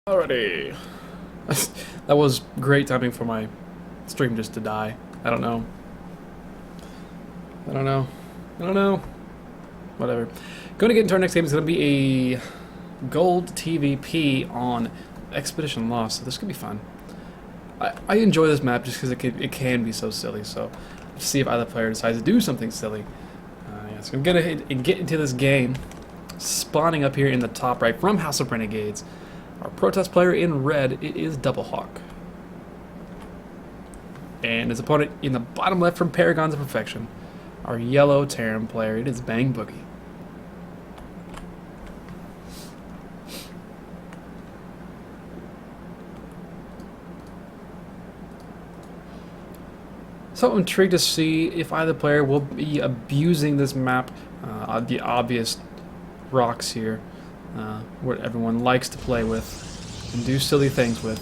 Alrighty. That was great timing for my stream just to die. I don't know. I don't know. I don't know. Whatever. Going to get into our next game is going to be a gold TVP on Expedition Lost, so this could be fun. I enjoy this map just because it can be so silly, so let's see if either player decides to do something silly. Yeah, so I'm going to get into this game, spawning up here in the top right from House of Renegades. Our protest player in red, it is Double Hawk. And his opponent in the bottom left from Paragons of Perfection, our yellow Terran player, it is Bang Boogie. So I'm intrigued to see if either player will be abusing this map, the obvious rocks here, what everyone likes to play with and do silly things with,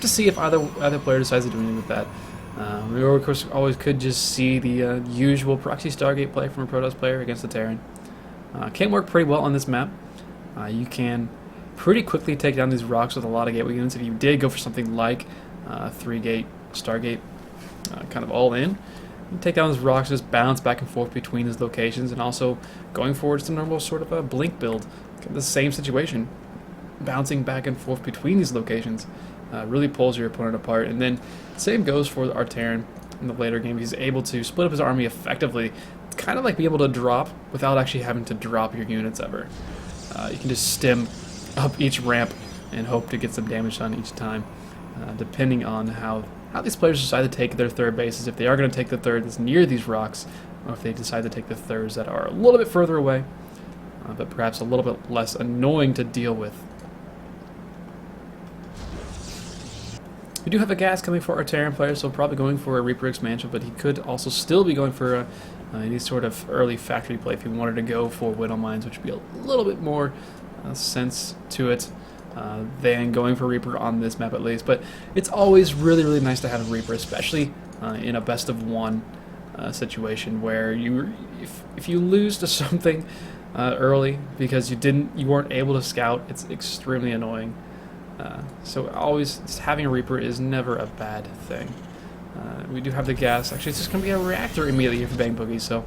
to see if either player decides to do anything with that. We of course always could just see the usual proxy Stargate play from a Protoss player against the Terran. Can work pretty well on this map. You can pretty quickly take down these rocks with a lot of gateway units if you did go for something like 3-gate Stargate, kind of all in. You take down these rocks, just bounce back and forth between these locations, and also going forward to normal sort of a blink build. The same situation, bouncing back and forth between these locations, really pulls your opponent apart. And then same goes for our Terran in the later game. He's able to split up his army effectively. It's kind of like being able to drop without actually having to drop your units ever. You can just stem up each ramp and hope to get some damage done each time, depending on how these players decide to take their third bases. If they are going to take the third that's near these rocks, or if they decide to take the thirds that are a little bit further away, but perhaps a little bit less annoying to deal with. We do have a gas coming for our Terran player, so probably going for a Reaper expansion, but he could also still be going for any sort of early factory play if he wanted to go for Widow Mines, which would be a little bit more sense to it than going for Reaper on this map at least. But it's always really, really nice to have a Reaper, especially in a best of one situation where if you lose to something early because you weren't able to scout, it's extremely annoying. So always just having a Reaper is never a bad thing. We do have the gas. Actually, it's just going to be a reactor immediately here for Bang Boogie, so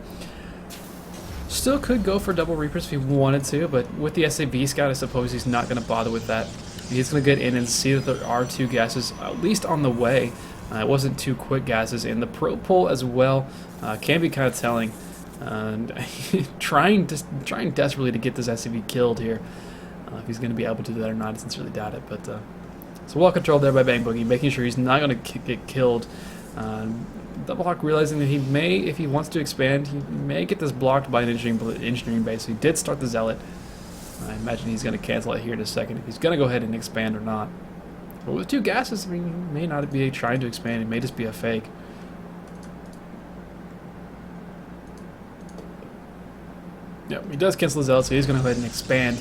still could go for double Reapers if he wanted to, but with the SAB scout, I suppose he's not going to bother with that. He's going to get in and see that there are two gases at least on the way. It wasn't two quick gases, and the probe pull as well can be kind of telling. Trying desperately to get this SCV killed here. If he's going to be able to do that or not, I sincerely doubt it. But so well controlled there by Bang Boogie, making sure he's not going to get killed. Double Hawk realizing that he may, if he wants to expand, he may get this blocked by an engineering base. He did start the Zealot. I imagine he's going to cancel it here in a second if he's going to go ahead and expand or not. But with two gases, I mean, he may not be trying to expand. It may just be a fake. Yep, he does cancel the Zealot, so he's going to go ahead and expand.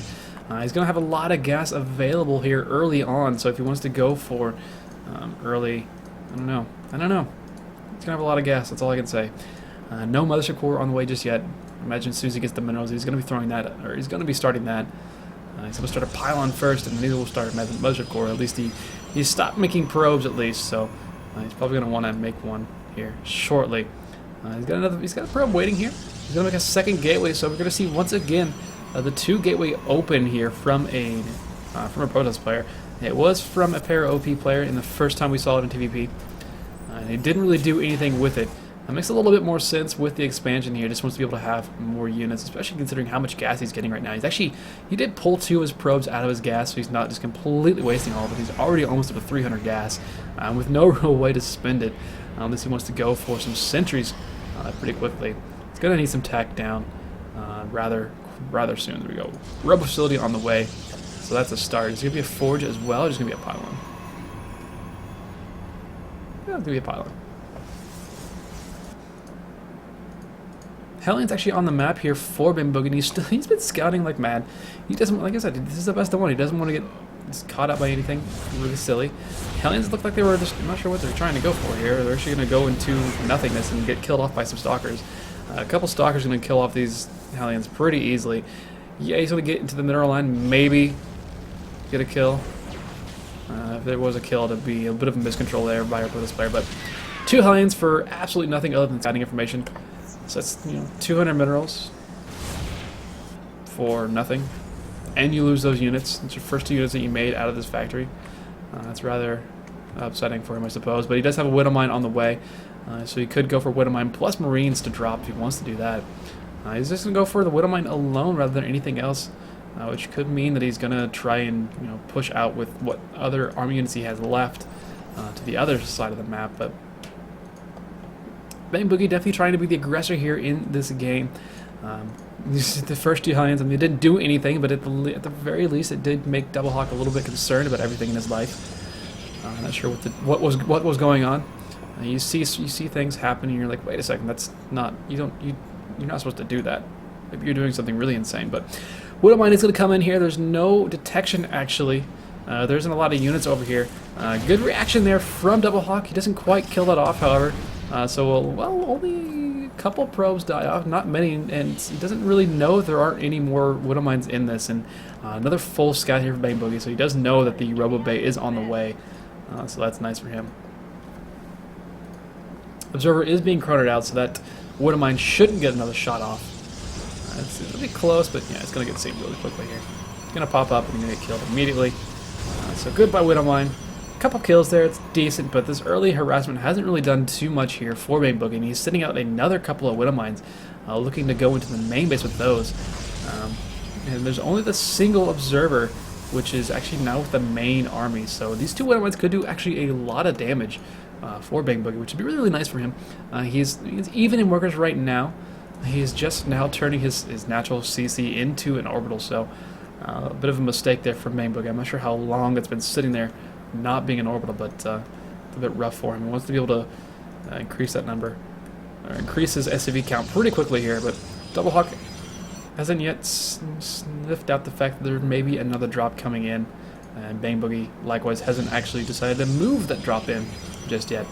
He's going to have a lot of gas available here early on, so if he wants to go for early, I don't know. He's going to have a lot of gas, that's all I can say. No Mothership Core on the way just yet. Imagine as soon as he gets the minerals, he's going to be throwing that, or he's going to be starting that. He's going to start a pylon first, and then he will start a Mothership Core. At least he stopped making probes at least, so he's probably going to want to make one here shortly. He's got a probe waiting here. He's going to make a second gateway, so we're going to see once again the two gateway open here from a Protoss player. It was from a Para OP player in the first time we saw it in TVP. He didn't really do anything with it. It makes a little bit more sense with the expansion here. Just wants to be able to have more units, especially considering how much gas he's getting right now. He did pull two of his probes out of his gas, so he's not just completely wasting all of it. He's already almost up to 300 gas with no real way to spend it, unless he wants to go for some sentries pretty quickly. He's going to need some tack down rather soon. There we go. Rebel facility on the way, so that's a start. Is it going to be a forge as well, or is it going to be a pylon? Yeah, it's going to be a pylon. Hellion's actually on the map here for Bang Boogie, and he's been scouting like mad. He doesn't, like I said, this is the best of one. He doesn't want to get caught up by anything really silly. Hellions look like they were just, I'm not sure what they're trying to go for here. They're actually going to go into nothingness and get killed off by some stalkers. A couple stalkers are going to kill off these Hellions pretty easily. Yeah, he's going to get into the mineral line, maybe get a kill. If there was a kill, it'd be a bit of a miscontrol there by our this player. But 2 Hellions for absolutely nothing other than scouting information. So that's 200 minerals for nothing, and you lose those units. It's your first 2 units that you made out of this factory. That's rather upsetting for him, I suppose. But he does have a Widow Mine on the way, so he could go for Widow Mine plus Marines to drop if he wants to do that. He's just going to go for the Widow Mine alone rather than anything else, which could mean that he's going to try and push out with what other army units he has left to the other side of the map. But Bang Boogie definitely trying to be the aggressor here in this game. The first 2 Hellions, I mean, it didn't do anything, but at the very least, it did make Double Hawk a little bit concerned about everything in his life. I'm not sure what was going on. You see things happen, and you're like, wait a second, that's not you're not supposed to do that. Maybe you're doing something really insane. But Widow Mine is going to come in here. There's no detection actually. There isn't a lot of units over here. Good reaction there from Double Hawk. He doesn't quite kill that off, however. Well, only a couple probes die off, not many, and he doesn't really know if there aren't any more Widow Mines in this. And another full scout here for Bang Boogie, so he does know that the Robo Bay is on the way. So that's nice for him. Observer is being chroned out, so that Widow Mine shouldn't get another shot off. It's a bit close, but yeah, it's going to get saved really quickly here. It's going to pop up and going to get killed immediately. So good by Widow Mine. Couple kills there, it's decent, but this early harassment hasn't really done too much here for Bang Boogie, and he's sitting out another couple of Widow Mines, looking to go into the main base with those. And there's only the single Observer, which is actually now with the main army, so these 2 Widow Mines could do actually a lot of damage for Bang Boogie, which would be really, really nice for him. He's even in workers right now. He's just now turning his natural CC into an orbital, so a bit of a mistake there for Bang Boogie. I'm not sure how long it's been sitting there not being an orbital, but it's a bit rough for him. He wants to be able to increase that number, or increase his SCV count pretty quickly here, but Double Hawk hasn't yet sniffed out the fact that there may be another drop coming in, and Bang Boogie likewise hasn't actually decided to move that drop in just yet.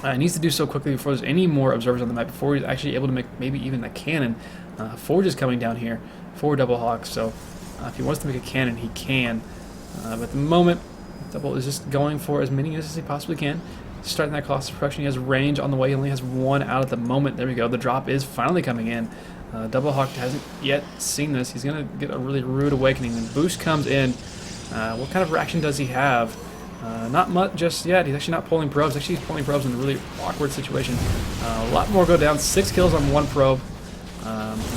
He needs to do so quickly before there's any more observers on the map, before he's actually able to make maybe even a cannon. Forge is coming down here for Double Hawk, so if he wants to make a cannon, he can. But at the moment, Double is just going for as many units as he possibly can. Starting that Colossus production, he has range on the way. He only has 1 out at the moment. There we go. The drop is finally coming in. Double Hawk hasn't yet seen this. He's going to get a really rude awakening. And Boost comes in. What kind of reaction does he have? Not much just yet. He's actually not pulling probes. Actually, he's pulling probes in a really awkward situation. A lot more go down. 6 kills on 1 probe.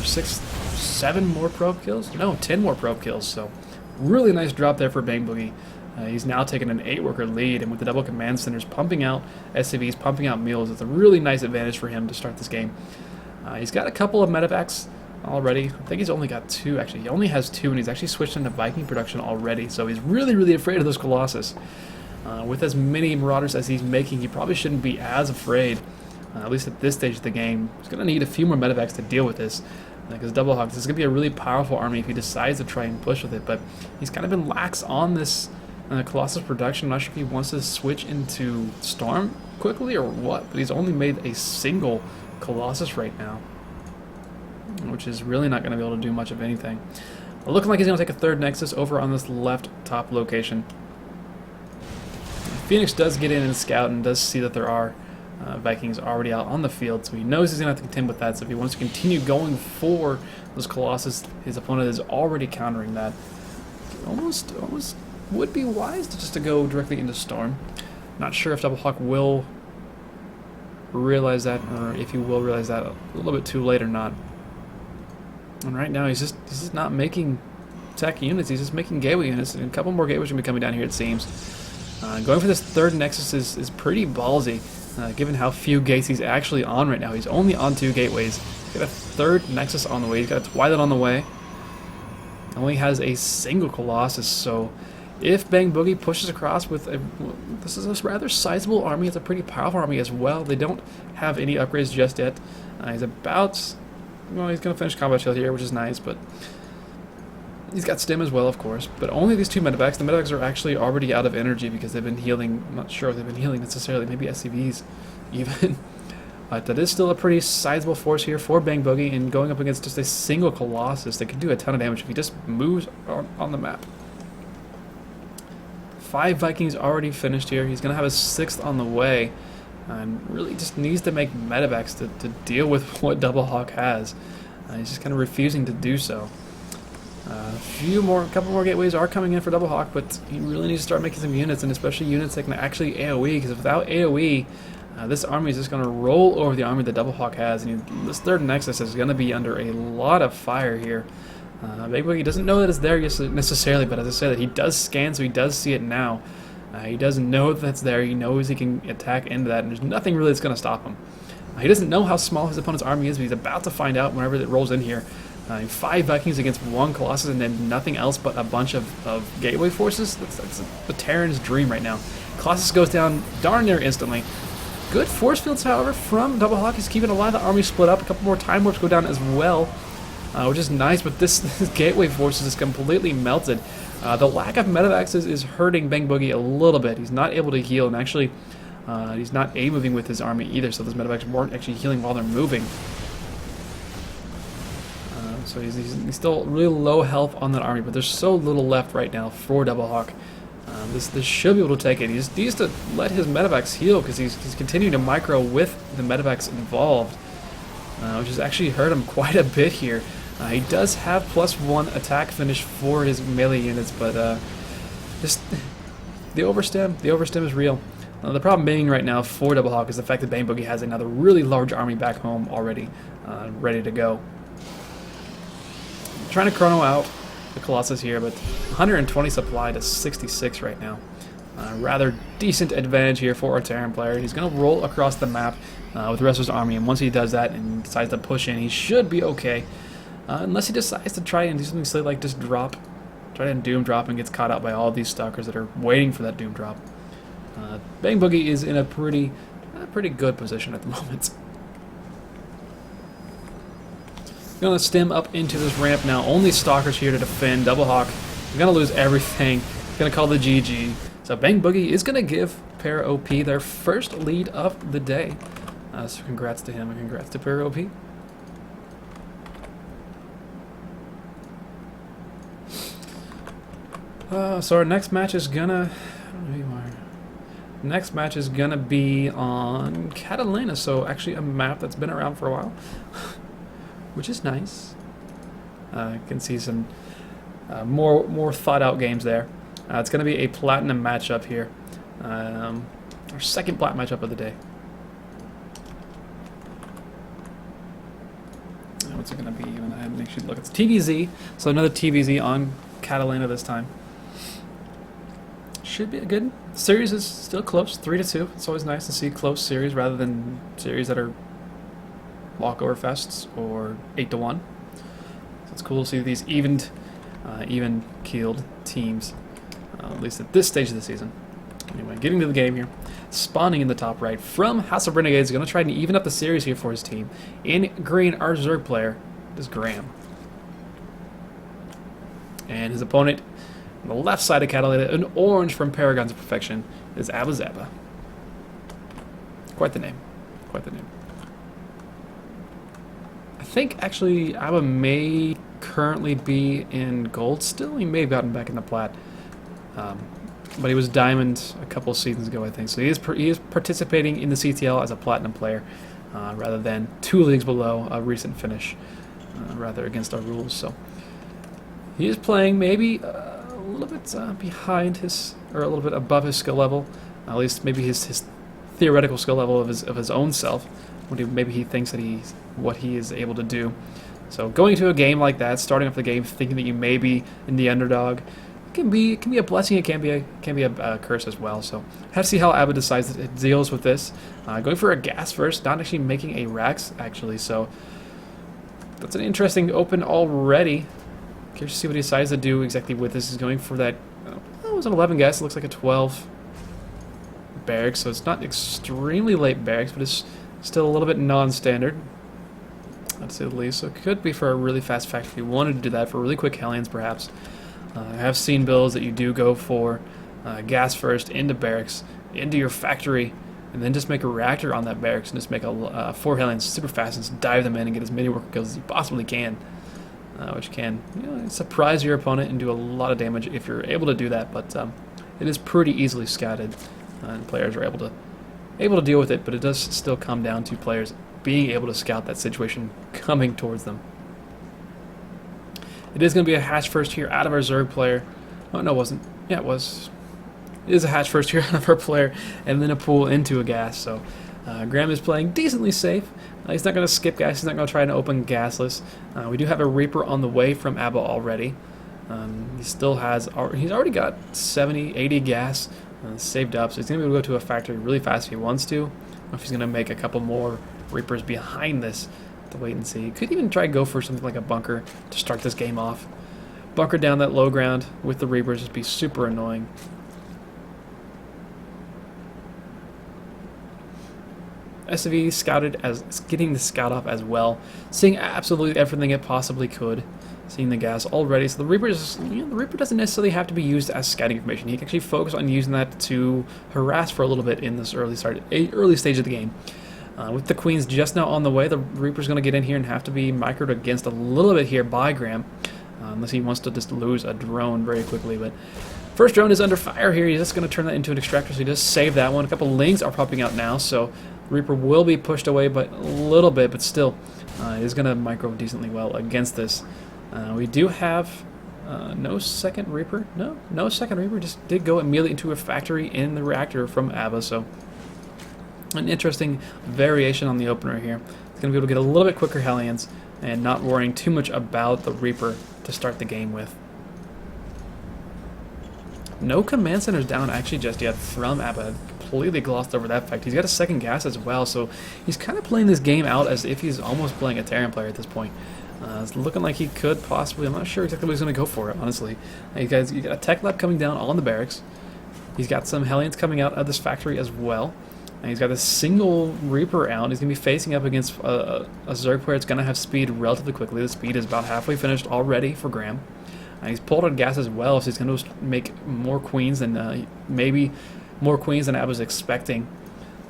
7 more probe kills? No, 10 more probe kills. So really nice drop there for Bang Boogie. He's now taken an 8-worker lead, and with the double command centers pumping out SCVs, pumping out mules, it's a really nice advantage for him to start this game. He's got a couple of medevacs already. I think he's only got 2, actually. He only has 2, and he's actually switched into Viking production already, so he's really, really afraid of those Colossus. With as many Marauders as he's making, he probably shouldn't be as afraid, at least at this stage of the game. He's going to need a few more medevacs to deal with this, because Double Hawk, this is going to be a really powerful army if he decides to try and push with it, but he's kind of been lax on this Colossus production. I'm not sure if he wants to switch into Storm quickly or what, but he's only made a single Colossus right now, which is really not going to be able to do much of anything. Looking like he's going to take a 3rd Nexus over on this left top location. Phoenix does get in and scout and does see that there are Vikings already out on the field, so he knows he's going to have to contend with that. So if he wants to continue going for those Colossus, his opponent is already countering that. Almost would be wise to go directly into Storm. Not sure if Double Hawk will realize that, or if he will realize that a little bit too late or not. And right now he's just not making tech units. He's just making gateway units, and a couple more gateways are going to be coming down here, it seems. Going for this 3rd Nexus is pretty ballsy, given how few gates he's actually on right now. He's only on 2 gateways. He's got a 3rd Nexus on the way. He's got a Twilight on the way. Only has a single Colossus, so if Bang Boogie pushes across with this is a rather sizable army. It's a pretty powerful army as well. They don't have any upgrades just yet. He's about, well, he's going to finish Combat Shield here, which is nice, but he's got Stim as well, of course. But only these 2 medevacs. The medevacs are actually already out of energy because they've been healing. I'm not sure if they've been healing necessarily. Maybe SCVs even. But that is still a pretty sizable force here for Bang Boogie, and going up against just a single Colossus that can do a ton of damage if he just moves on the map. 5 Vikings already finished here. He's going to have a 6th on the way. And really just needs to make medevacs to deal with what Double Hawk has. He's just kind of refusing to do so. A couple more gateways are coming in for Double Hawk, but he really needs to start making some units, and especially units that can actually AoE, because without AoE, this army is just going to roll over the army that Double Hawk has, and this third Nexus is going to be under a lot of fire here. Big Boogie doesn't know that it's there necessarily, but as I said, he does scan, so he does see it now. He doesn't know that's there. He knows he can attack into that, and there's nothing really that's going to stop him. He doesn't know how small his opponent's army is, but he's about to find out whenever it rolls in here. 5 Vikings against 1 Colossus and then nothing else but a bunch of gateway forces. That's the Terran's dream right now. Colossus goes down darn near instantly. Good force fields, however, from Double Hawk. He's keeping a lot of the army split up. A couple more time warps go down as well, which is nice, but this gateway forces is completely melted. The lack of medevacs is hurting Bang Boogie a little bit. He's not able to heal, and actually he's not A-moving with his army either, so those medevacs weren't actually healing while they're moving. So he's still really low health on that army, but there's so little left right now for Double Hawk. This should be able to take it. He needs to let his medevacs heal, because he's continuing to micro with the medevacs involved, which has actually hurt him quite a bit here. He does have +1 attack finish for his melee units, but just the overstim is real. The problem being right now for Double Hawk is the fact that Bang Boogie has another really large army back home already, ready to go. Trying to chrono out the Colossus here, but 120 supply to 66 right now. Rather decent advantage here for our Terran player. He's going to roll across the map with the rest of his army, and once he does that and decides to push in, he should be okay. Unless he decides to try and do something silly like just try to doom drop and gets caught out by all these stalkers that are waiting for that doom drop. Bang Boogie is in a pretty good position at the moment. Going to stem up into this ramp now. Only stalkers here to defend. Double Hawk is going to lose everything. He's going to call the GG. So Bang Boogie is going to give Para OP their first lead of the day. So congrats to him and congrats to Para OP. So our next match is gonna... I don't know who you are. Next match is gonna be on Catalina. So actually a map that's been around for a while. Which is nice. You can see some more thought out games there. It's going to be a platinum matchup here. Our second plat matchup of the day. What's it going to be? I'm going to make sure to look. It's TVZ. So another TVZ on Catalina this time. Should be a good series. Is still close, 3-2. It's always nice to see close series rather than series that are walkover fests or 8-1. So it's cool to see these even keeled teams, at least at this stage of the season. Anyway, getting to the game here. Spawning in the top right from House of Renegades, going to try and even up the series here for his team. In green, our Zerg player is Graham. And his opponent on the left side of Catalina, in orange from Paragons of Perfection, is Abba Zaba. Quite the name. Quite the name. I think actually Abba may currently be in gold still. He may have gotten back in the plat, but he was diamond a couple of seasons ago, I think. So he is participating in the CTL as a platinum player, rather than 2 leagues below a recent finish, rather against our rules. So he is playing maybe a little bit behind his, or a little bit above his skill level, at least maybe his theoretical skill level of his own self. Maybe he thinks that what he is able to do. So going to a game like that, starting off the game thinking that you may be in the underdog, can be a blessing. It can be a curse as well. So have to see how Abba decides that it deals with this. Going for a gas first, not actually making a Rax actually. So that's an interesting open already. Curious to see what he decides to do exactly with this. He's going for that. It was an 11 gas. It looks like a 12 barracks. So it's not extremely late barracks, but it's still a little bit non-standard, to say the least. So it could be for a really fast fact if you wanted to do that, for really quick Hellions perhaps. I have seen builds that you do go for gas first into barracks, into your factory, and then just make a reactor on that barracks and just make 4 Hellions super fast and just dive them in and get as many worker kills as you possibly can. Which can surprise your opponent and do a lot of damage if you're able to do that. But it is pretty easily scouted, and players are able to deal with it. But it does still come down to players being able to scout that situation coming towards them. It is going to be a hatch first here out of our Zerg player. Oh no, it wasn't. Yeah, it was. It is a hatch first here out of our player, and then a pull into a gas. So Graham is playing decently safe. He's not going to skip gas. He's not going to try and open gasless. We do have a Reaper on the way from Abba already. He still has. He's already got 70, 80 gas saved up, so he's going to be able to go to a factory really fast if he wants to. I don't know if he's going to make a couple more Reapers behind this to wait and see. He could even try to go for something like a bunker to start this game off. Bunker down that low ground with the Reapers would be super annoying. SV scouted as getting the scout off as well, seeing absolutely everything it possibly could, seeing the gas already. So the Reaper doesn't necessarily have to be used as scouting information. He can actually focus on using that to harass for a little bit in this early stage of the game. With the Queens just now on the way, the Reaper's going to get in here and have to be microed against a little bit here by Graham, unless he wants to just lose a drone very quickly. But first drone is under fire here. He's just going to turn that into an extractor, so he does save that one. A couple lings are popping out now, so Reaper will be pushed away by a little bit, but still, it is going to micro decently well against this. We do have no second Reaper. No second Reaper. Just did go immediately into a factory in the reactor from Abba, so an interesting variation on the opener here. It's going to be able to get a little bit quicker Hellions and not worrying too much about the Reaper to start the game with. No command centers down actually just yet from Abba. Completely glossed over that fact. He's got a second gas as well, so he's kind of playing this game out as if he's almost playing a Terran player at this point. It's looking like he could possibly. I'm not sure exactly what he's going to go for it, honestly. You got a tech lab coming down on the barracks. He's got some Hellions coming out of this factory as well. And he's got a single Reaper out. He's going to be facing up against a Zerg player that's going to have speed relatively quickly. The speed is about halfway finished already for Graham. And he's pulled on gas as well, so he's going to make more Queens than maybe more Queens than I was expecting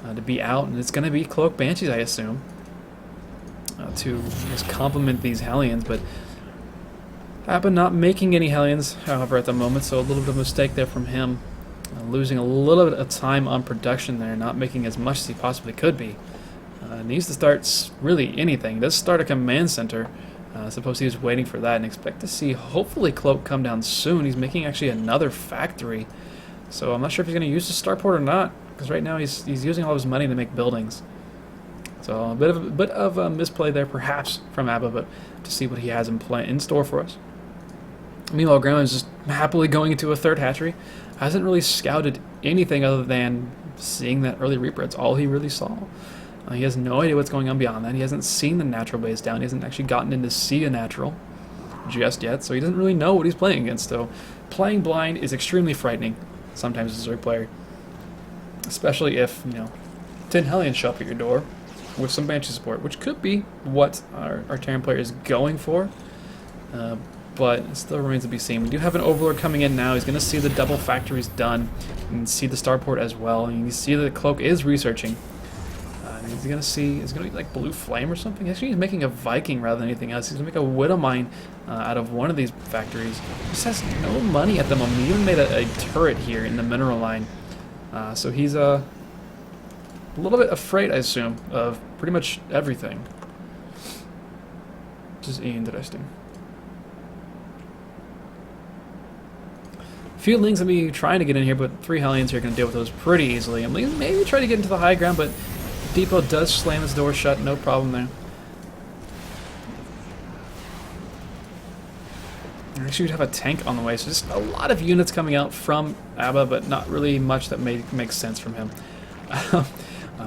to be out. And it's going to be Cloak Banshees, I assume, to just complement these Hellions. But Abba not making any Hellions, however, at the moment, so a little bit of a mistake there from him. Losing a little bit of time on production there, not making as much as he possibly could be. Needs to start really anything. He does start a command center. I suppose he was waiting for that and expect to see hopefully Cloak come down soon. He's making actually another factory. So I'm not sure if he's going to use the starport or not, because right now he's using all of his money to make buildings. So a bit of a misplay there perhaps from Abba, but to see what he has in store for us. Meanwhile, Graham is just happily going into a third hatchery. Hasn't really scouted anything other than seeing that early Reaper. That's all he really saw. He has no idea what's going on beyond that. He hasn't seen the natural base down. He hasn't actually gotten in to see a natural just yet, so he doesn't really know what he's playing against. So playing blind is extremely frightening sometimes as a Zerg player, especially if 10 Hellions show up at your door with some Banshee support, which could be what our Terran player is going for. But it still remains to be seen. We do have an Overlord coming in now. He's going to see the double factories done and see the starport as well. And you can see that the Cloak is researching. He's going to see, it's going to be like Blue Flame or something. Actually, he's making a Viking rather than anything else. He's going to make a Widow Mine out of one of these factories. He just has no money at the moment. He even made a turret here in the mineral line. So he's a little bit afraid, I assume, of pretty much everything. Which is interesting. Few Lings will be trying to get in here, but 3 Hellions here are going to deal with those pretty easily. And Lings maybe try to get into the high ground, but Depot does slam his door shut, no problem there. Actually, we'd have a tank on the way, so just a lot of units coming out from Abba, but not really much that makes sense from him,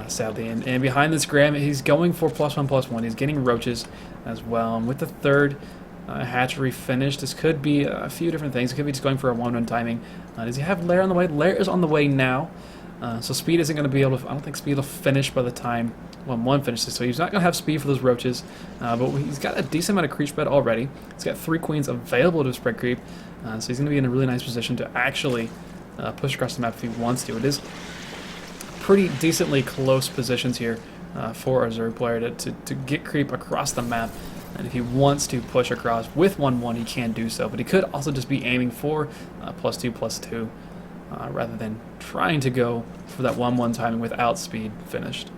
sadly. And behind this Graham, he's going for +1/+1. He's getting roaches as well. And with the third hatchery finished, this could be a few different things. It could be just going for a 1-run timing. Does he have Lair on the way? Lair is on the way now. So speed isn't going to be able to. I don't think speed will finish by the time 1-1 finishes. So he's not going to have speed for those roaches. But he's got a decent amount of creep spread already. He's got 3 queens available to spread creep. So he's going to be in a really nice position to actually push across the map if he wants to. It is pretty decently close positions here for our Zerg player to get creep across the map. And if he wants to push across with 1-1, he can do so. But he could also just be aiming for +2/+2. rather than trying to go for that 1-1 timing without speed finished.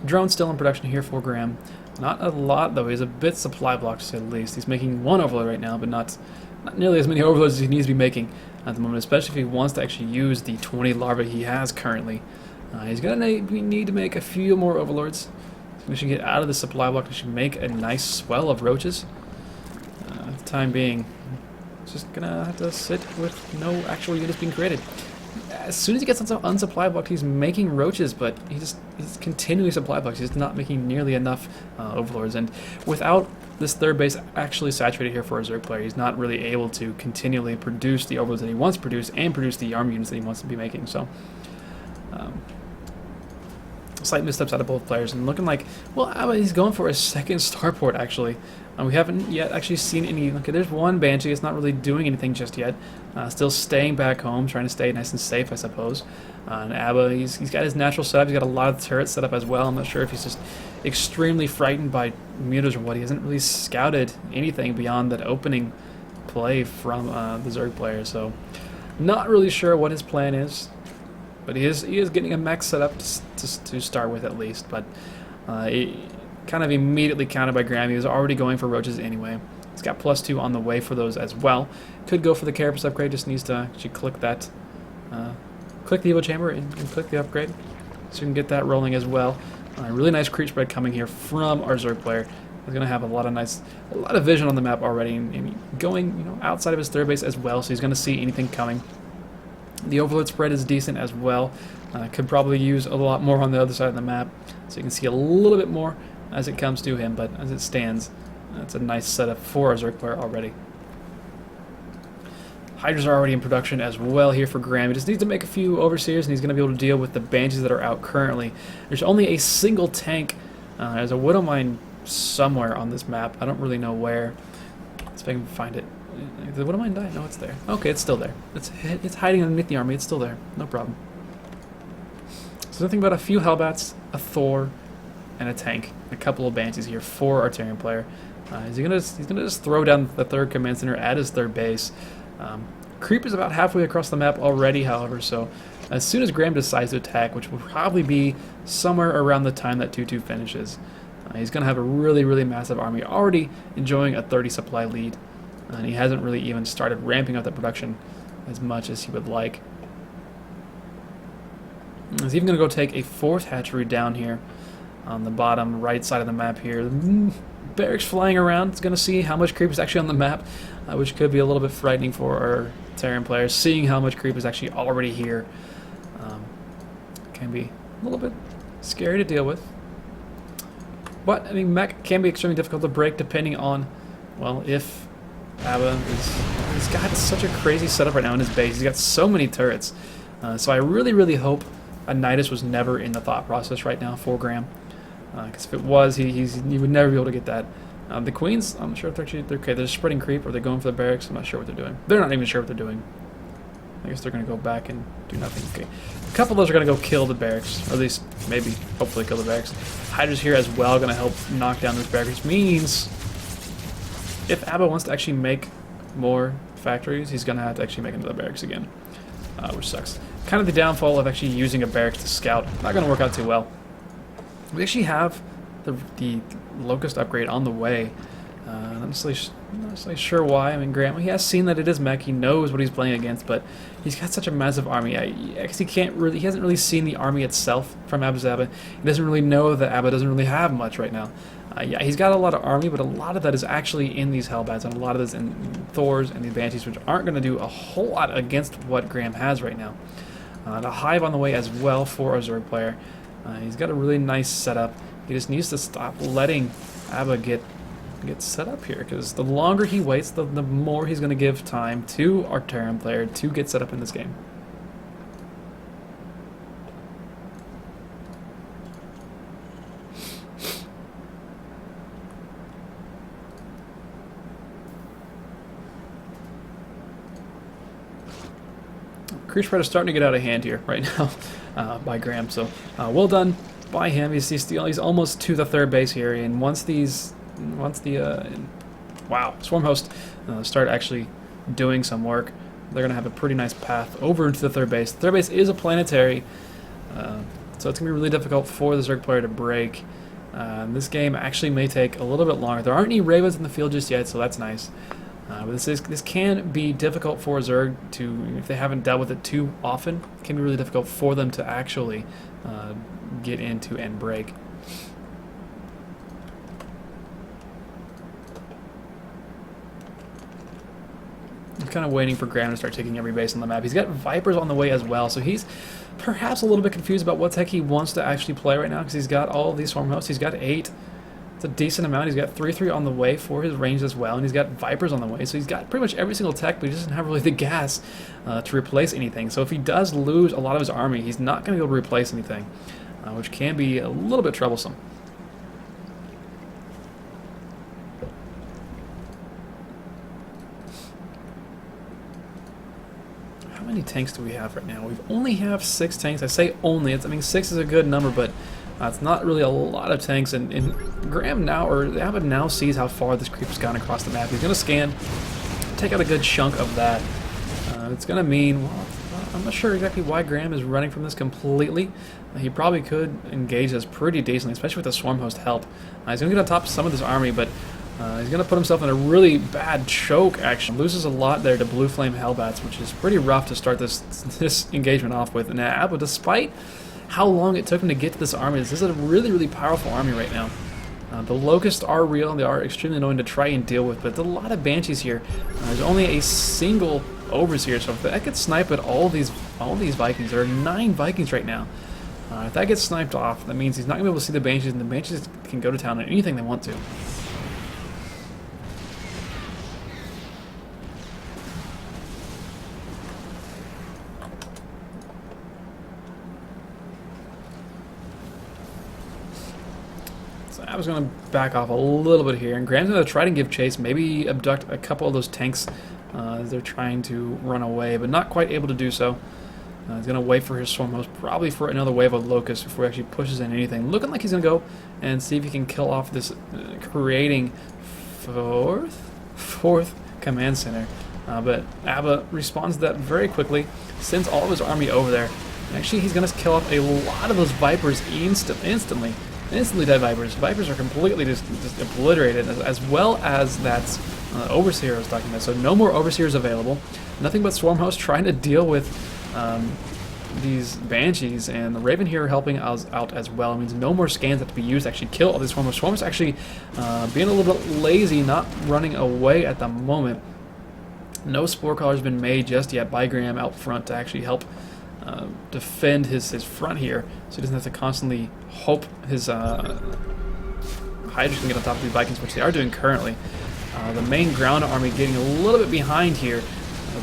Drone still in production here for Graham. Not a lot, though. He's a bit supply blocked, to say the least. He's making 1 overload right now, but not nearly as many overloads as he needs to be making at the moment, especially if he wants to actually use the 20 larvae he has currently. He's going to need to make a few more overlords. We should get out of the supply block. We should make a nice swell of roaches. At the time being, just going to have to sit with no actual units being created. As soon as he gets on supply block, he's making roaches, but he's continually supply blocks. He's not making nearly enough overlords, and without this third base actually saturated here for a Zerg player, he's not really able to continually produce the overlords that he wants to produce and produce the army units that he wants to be making. So, slight missteps out of both players, and looking like, well, he's going for a second starport actually. We haven't yet actually seen any. Okay, there's one Banshee. It's not really doing anything just yet. Still staying back home, trying to stay nice and safe, I suppose. And Abba, he's got his natural setup. He's got a lot of turrets set up as well. I'm not sure if he's just extremely frightened by mutas or what. He hasn't really scouted anything beyond that opening play from the Zerg player. So, not really sure what his plan is. But he is getting a mech set up to start with at least. But kind of immediately countered by Graham. He was already going for roaches anyway. He's got +2 on the way for those as well. Could go for the Carapace upgrade, just needs to actually click that. Click the Evo Chamber and click the upgrade. So you can get that rolling as well. Really nice creep spread coming here from our Zerg player. He's going to have a lot of vision on the map already, and going outside of his third base as well, so he's going to see anything coming. The overload spread is decent as well. Could probably use a lot more on the other side of the map, so you can see a little bit more as it comes to him, but as it stands, it's a nice setup for our Zerg player already. Hydras are already in production as well here for Graham. He just needs to make a few Overseers, and he's going to be able to deal with the Banshees that are out currently. There's only a single tank. There's a Widow Mine somewhere on this map. I don't really know where. Let's see if I can find it. Did the Widow Mine die? No, it's there. Okay, it's still there. It's hiding underneath the army. It's still there. No problem. So nothing but a few Hellbats, a Thor, and a tank. A couple of Banshees here for our Terran player. He's gonna just throw down the third command center at his third base. Creep is about halfway across the map already, however, so as soon as Graham decides to attack, which will probably be somewhere around the time that 2-2 finishes, he's going to have a really, really massive army, already enjoying a 30 supply lead, and he hasn't really even started ramping up that production as much as he would like. He's even going to go take a 4th hatchery down here on the bottom right side of the map here. Barracks flying around. It's going to see how much creep is actually on the map, which could be a little bit frightening for our Terran players, seeing how much creep is actually already here. Can be a little bit scary to deal with. But, I mean, mech can be extremely difficult to break depending on, well, if Abba he's got such a crazy setup right now in his base. He's got so many turrets. So I really, really hope a Nidus was never in the thought process right now for Graham. Because if it was, he would never be able to get that. The Queens, I'm not sure if they're okay. They're spreading creep, or they're going for the barracks. I'm not sure what they're doing. They're not even sure what they're doing. I guess they're going to go back and do nothing. Okay, a couple of those are going to go kill the barracks, or at least maybe, hopefully, kill the barracks. Hydra's here as well, going to help knock down this barracks, which means if Abba wants to actually make more factories, he's going to have to actually make another barracks again, which sucks. Kind of the downfall of actually using a barracks to scout. Not going to work out too well. We actually have the Locust upgrade on the way. I'm not necessarily sure why. I mean, Graham, he has seen that it is mech. He knows what he's playing against, but he's got such a massive army. He hasn't really seen the army itself from Abba's Abba. He doesn't really know that Abba doesn't really have much right now. Yeah, he's got a lot of army, but a lot of that is actually in these Hellbats, and a lot of this in Thors and the Banshees, which aren't going to do a whole lot against what Graham has right now. The Hive on the way as well for a Zerg player. He's got a really nice setup. He just needs to stop letting Abba get set up here, because the longer he waits, the more he's going to give time to our Terran player to get set up in this game. Creep spread is starting to get out of hand here right now by Graham, so well done by him. He's almost to the third base here, and once the wow, Swarm Host start actually doing some work, they're going to have a pretty nice path over into the third base. The third base is a planetary, so it's going to be really difficult for the Zerg player to break. This game actually may take a little bit longer. There aren't any Ravens in the field just yet, so that's nice. But this can be difficult for Zerg to, if they haven't dealt with it too often, it can be really difficult for them to actually get into and break. I'm kind of waiting for Graham to start taking every base on the map. He's got Vipers on the way as well, so he's perhaps a little bit confused about what tech he wants to actually play right now, because he's got all of these Swarm Hosts. He's got 8. It's a decent amount. He's got 3/3 on the way for his range as well, and he's got Vipers on the way, so he's got pretty much every single tech, but he doesn't have really the gas to replace anything. So if he does lose a lot of his army, he's not going to be able to replace anything, which can be a little bit troublesome. How many tanks do we have right now? We only have 6 tanks. I say only. I mean, 6 is a good number, but it's not really a lot of tanks. And Graham now, or Abbott now, sees how far this creep has gone across the map. He's going to scan, take out a good chunk of that. It's going to mean, well, I'm not sure exactly why Graham is running from this completely. He probably could engage this pretty decently, especially with the Swarm Host help. He's going to get on top of some of this army, but he's going to put himself in a really bad choke, actually. Loses a lot there to Blue Flame Hellbats, which is pretty rough to start this engagement off with. And Abbott, despite how long it took him to get to this army, this is a really, really powerful army right now. The Locusts are real, they are extremely annoying to try and deal with, but there's a lot of Banshees here. There's only a single Overseer, so if that gets sniped at all these Vikings, there are 9 Vikings right now. If that gets sniped off, that means he's not going to be able to see the Banshees, and the Banshees can go to town on anything they want to. I was going to back off a little bit here, and Graham's going to try to give chase, maybe abduct a couple of those tanks as they're trying to run away, but not quite able to do so. He's going to wait for his Swarm Host, probably for another wave of Locusts before he actually pushes in anything. Looking like he's going to go and see if he can kill off this creating fourth command center. But Abba responds to that very quickly, sends all of his army over there. And actually, he's going to kill off a lot of those Vipers instantly. Instantly dead Vipers. Vipers are completely just obliterated, as well as that Overseer I was talking about. So no more Overseers available. Nothing but Swarm Hosts trying to deal with these Banshees, and the Raven here helping us out as well. It means no more scans have to be used to actually kill all these Swarm Hosts. Swarm Hosts actually being a little bit lazy, not running away at the moment. No Spore Collar has been made just yet by Graham out front to actually help defend his front here, so he doesn't have to constantly hope his Hydras can get on top of the Vikings, which they are doing currently. The main ground army getting a little bit behind here.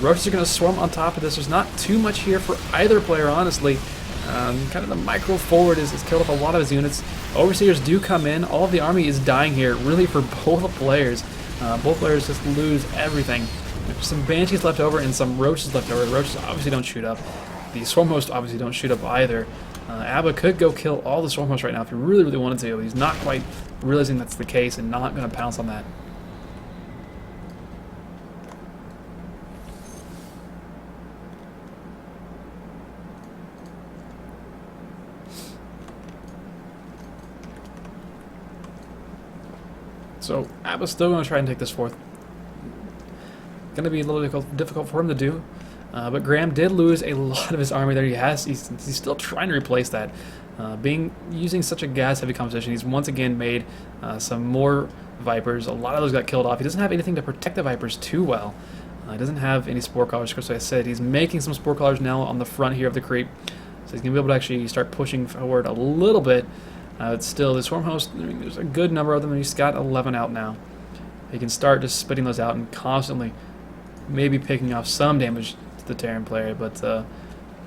Roaches are going to swarm on top of this. There's not too much here for either player, honestly. Kind of the micro forward is killed off a lot of his units. Overseers do come in. All of the army is dying here, really, for both players. Both players just lose everything. There's some Banshees left over and some Roaches left over. The Roaches obviously don't shoot up. The Swarm Hosts obviously don't shoot up either. Abba could go kill all the Swarm Hosts right now if he really, really wanted to. He's not quite realizing that's the case and not going to pounce on that. So Abba's still going to try and take this fourth. Going to be a little difficult for him to do. But Graham did lose a lot of his army there. He's still trying to replace that. Using such a gas-heavy composition, he's once again made some more Vipers. A lot of those got killed off. He doesn't have anything to protect the Vipers too well. He doesn't have any Spore Collars, because like I said, he's making some Spore Collars now on the front here of the creep. So he's going to be able to actually start pushing forward a little bit. But still, the Swarm Host, I mean, there's a good number of them, and he's got 11 out now. He can start just spitting those out and constantly maybe picking off some damage the Terran player, but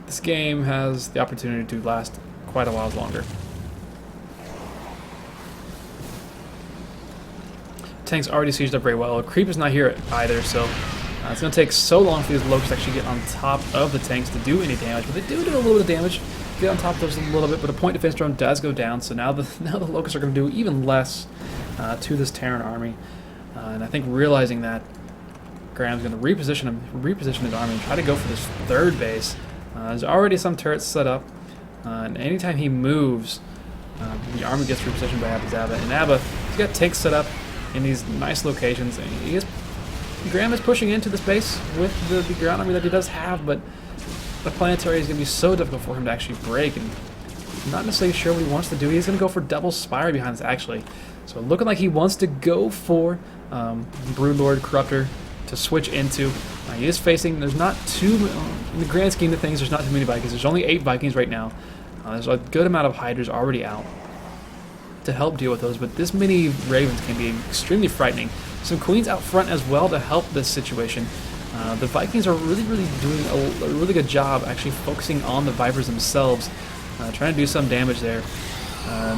this game has the opportunity to last quite a while longer. Tank's already sieged up very well. Creep is not here either, so it's going to take so long for these Locusts to actually get on top of the tanks to do any damage, but they do a little bit of damage. Get on top of those a little bit, but a point defense drone does go down, so now the Locusts are going to do even less to this Terran army. And I think realizing that, Graham's going to reposition his army and try to go for this third base. There's already some turrets set up, and anytime he moves, the army gets repositioned by Abba's Abba. And Abba, he's got tanks set up in these nice locations. And Graham is pushing into this base with the ground army that he does have, but the planetary is going to be so difficult for him to actually break. And I'm not necessarily sure what he wants to do. He's going to go for double spire behind this, actually. So looking like he wants to go for Broodlord Corruptor to switch into. He is facing, there's not too, in the grand scheme of things, there's not too many Vikings. There's only 8 Vikings right now. There's a good amount of Hydras already out to help deal with those, but this many Ravens can be extremely frightening. Some Queens out front as well to help this situation. The Vikings are really doing a really good job actually focusing on the Vipers themselves, trying to do some damage there.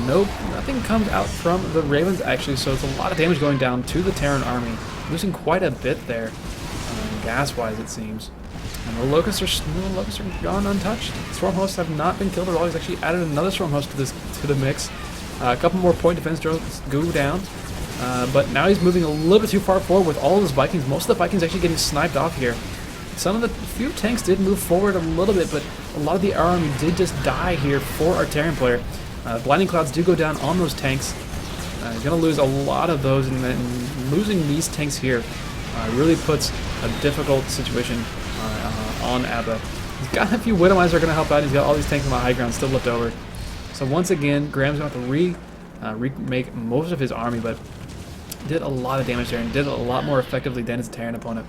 Nope, nothing comes out from the Ravens actually, so it's a lot of damage going down to the Terran army. Losing quite a bit there, gas-wise it seems. And the Locusts are gone untouched. Swarm hosts have not been killed at all. He's actually added another Swarm host to the mix. A couple more point defense drones go down. But now he's moving a little bit too far forward with all of his Vikings. Most of the Vikings actually getting sniped off here. Some of the few tanks did move forward a little bit, but a lot of the army did just die here for our Terran player. Blinding Clouds do go down on those tanks. He's going to lose a lot of those, and losing these tanks here really puts a difficult situation on Abba. He's got a few Widowmines that are going to help out. He's got all these tanks on the high ground still left over. So once again, Graham's going to have to remake most of his army, but did a lot of damage there and did it a lot more effectively than his Terran opponent.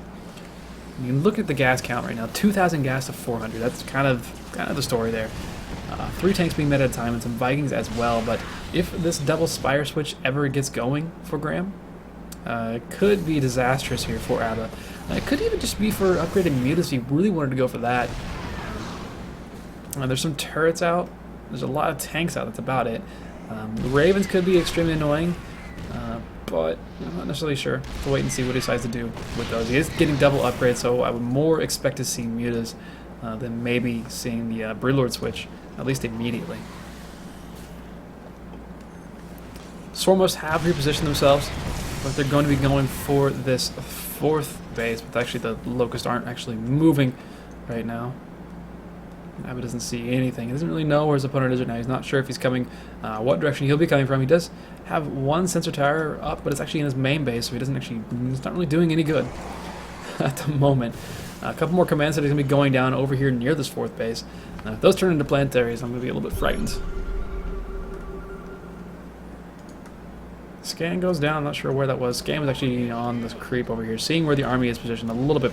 You can look at the gas count right now, 2,000 gas to 400. That's kind of the story there. 3 tanks being met at a time and some Vikings as well, but if this double spire switch ever gets going for Graham, it could be disastrous here for Abba. It could even just be for upgrading Mutas if he really wanted to go for that. There's some turrets out. There's a lot of tanks out. That's about it. The Ravens could be extremely annoying, but I'm not necessarily sure. We'll wait and see what he decides to do with those. He is getting double upgrades, so I would more expect to see Mutas than maybe seeing the Broodlord switch, at least immediately. Swarmhosts have repositioned themselves, but they're going to be going for this 4th base, but actually the Locusts aren't actually moving right now. Abba doesn't see anything. He doesn't really know where his opponent is right now. He's not sure if he's coming, what direction he'll be coming from. He does have one sensor tower up, but it's actually in his main base, so he's not really doing any good at the moment. A couple more commands that he's going to be going down over here near this 4th base. If those turn into planetaries, I'm going to be a little bit frightened. Scan goes down. I'm not sure where that was. Scan was actually on this creep over here, seeing where the army is positioned a little bit.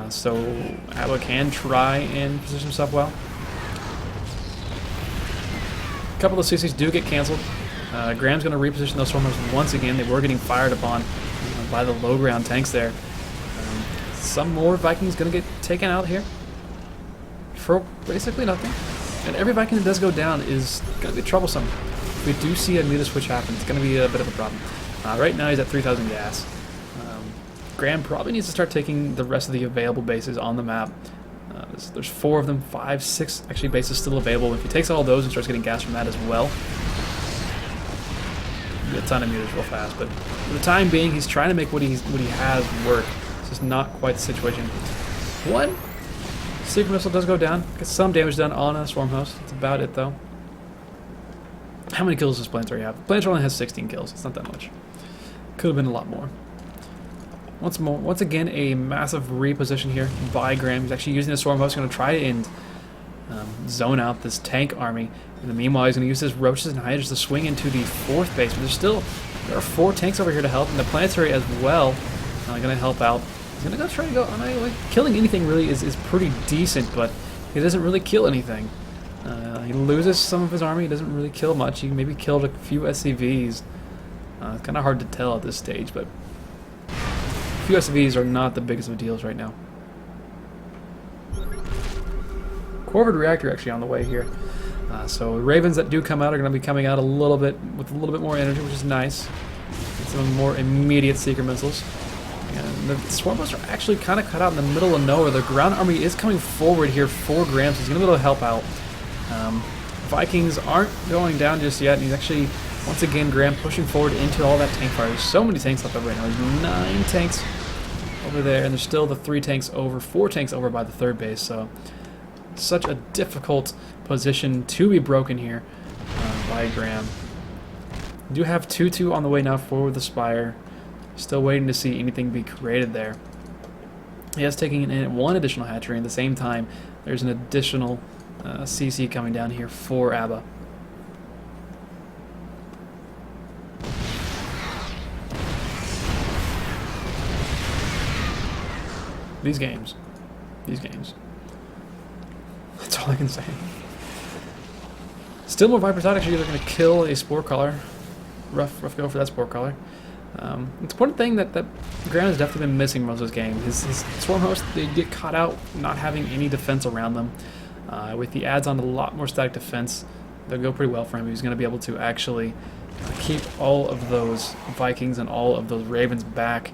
So Abba can try and position himself well. A couple of CCs do get canceled. Graham's going to reposition those swarmers once again. They were getting fired upon by the low ground tanks there. Some more Vikings going to get taken out here for basically nothing. And every Viking that does go down is going to be troublesome. If we do see a Muta switch happen, it's going to be a bit of a problem. Right now he's at 3,000 gas. Graham probably needs to start taking the rest of the available bases on the map. There's 4 of them, 5, 6 actually bases still available. If he takes all those and starts getting gas from that as well, a ton of Mutas real fast. But for the time being, he's trying to make what he has work. It's just not quite the situation. One Secret Missile does go down. Gets some damage done on a Swarm Host. That's about it though. How many kills does Planetary have? Planetary only has 16 kills. It's not that much. Could have been a lot more. Once again, a massive reposition here by Graham. He's actually using the Swarm Host. He's going to try and zone out this tank army. In the meanwhile, he's going to use his Roaches and Hydras to swing into the 4th base. But there are 4 tanks over here to help, and the Planetary as well going to help out. He's going to go try to go. Killing anything really is pretty decent, but he doesn't really kill anything. He loses some of his army. He doesn't really kill much. He maybe killed a few SCVs. It's kind of hard to tell at this stage, but a few SCVs are not the biggest of deals right now. Corvid Reactor actually on the way here. So Ravens that do come out are going to be coming out with a little bit more energy, which is nice. Get some more immediate Seeker missiles. And the Swarm Hosts are actually kind of cut out in the middle of nowhere. The ground army is coming forward here for Graham, so he's going to be able to help out. Vikings aren't going down just yet, and he's actually, once again, Graham pushing forward into all that tank fire. There's so many tanks left over right now. There's 9 tanks over there, and there's still the 4 tanks over by the third base, so such a difficult position to be broken here by Graham. We do have 2-2 on the way now for the Spire. Still waiting to see anything be created there. He is taking in 1 additional hatchery. At the same time, there's an additional CC coming down here for ABBA. These games. That's all I can say. Still more Vipers out. Actually, they're going to kill a Spore Caller. Rough go for that Spore Caller. It's one thing that Graham has definitely been missing most of this game. His Swarm Host, they get caught out not having any defense around them. With the adds on a lot more static defense, they'll go pretty well for him. He's going to be able to actually keep all of those Vikings and all of those Ravens back.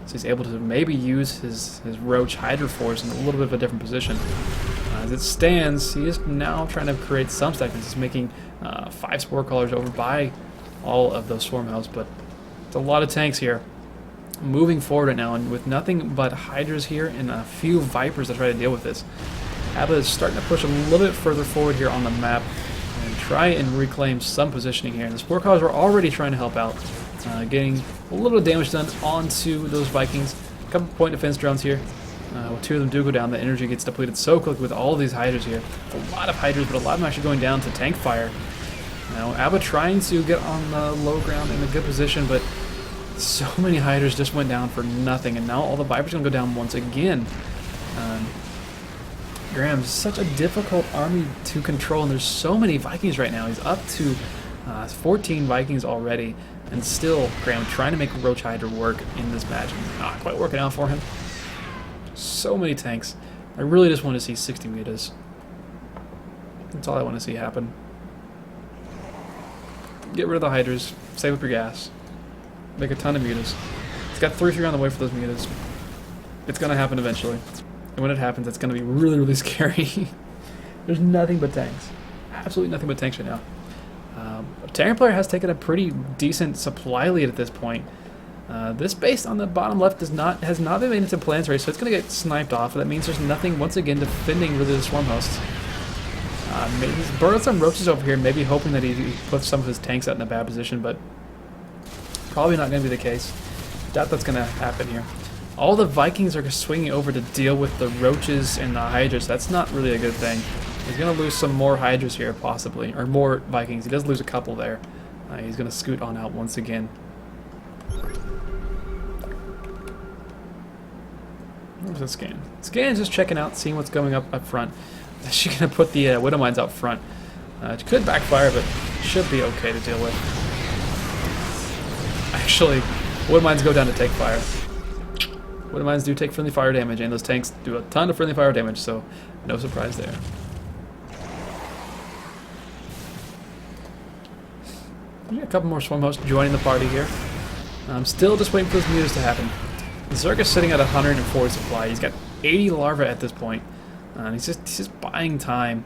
So he's able to maybe use his Roach Hydra Force in a little bit of a different position. As it stands, he is now trying to create some stack. He's making 5 Spore Callers over by all of those Swarm Hosts, but it's a lot of tanks here. Moving forward right now, and with nothing but Hydras here and a few Vipers to try to deal with this. ABBA is starting to push a little bit further forward here on the map and try and reclaim some positioning here. And the Spore Callers were already trying to help out, getting a little damage done onto those Vikings. A couple point defense drones here. 2 of them do go down. The energy gets depleted so quickly with all these Hydras here. It's a lot of Hydras, but a lot of them actually going down to tank fire. Now, ABBA trying to get on the low ground in a good position, but so many Hydras just went down for nothing, and now all the Vipers are going to go down once again. Graham's such a difficult army to control, and there's so many Vikings right now. He's up to 14 Vikings already, and still Graham trying to make Roach Hydra work in this match. It's not quite working out for him. So many tanks. I really just want to see 60 mutas. That's all I want to see happen. Get rid of the Hydras, save up your gas, make a ton of mutas. It's got 3-3 on the way for those mutas. It's going to happen eventually. And when it happens, it's going to be really, really scary. There's nothing but tanks. Absolutely nothing but tanks right now. Terran player has taken a pretty decent supply lead at this point. This base on the bottom left has not been made into planetary, so it's going to get sniped off. That means there's nothing, once again, defending really the Swarm Hosts. Maybe he's burrowed some Roaches over here, maybe hoping that he puts some of his tanks out in a bad position, but probably not going to be the case. Doubt that's going to happen here. All the Vikings are swinging over to deal with the Roaches and the Hydras. That's not really a good thing. He's going to lose some more Hydras here, possibly, or more Vikings. He does lose a couple there. He's going to scoot on out once again. Where's the scan? Scan is just checking out, seeing what's going up front. She's going to put the Widow Mines out front. It could backfire, but should be okay to deal with. Actually, Widow Mines go down to take fire. Widow Mines do take friendly fire damage, and those tanks do a ton of friendly fire damage, so no surprise there. We got a couple more Swarm Hosts joining the party here. I'm still just waiting for those mutas to happen. The Zerg is sitting at 140 supply. He's got 80 larvae at this point. He's just buying time.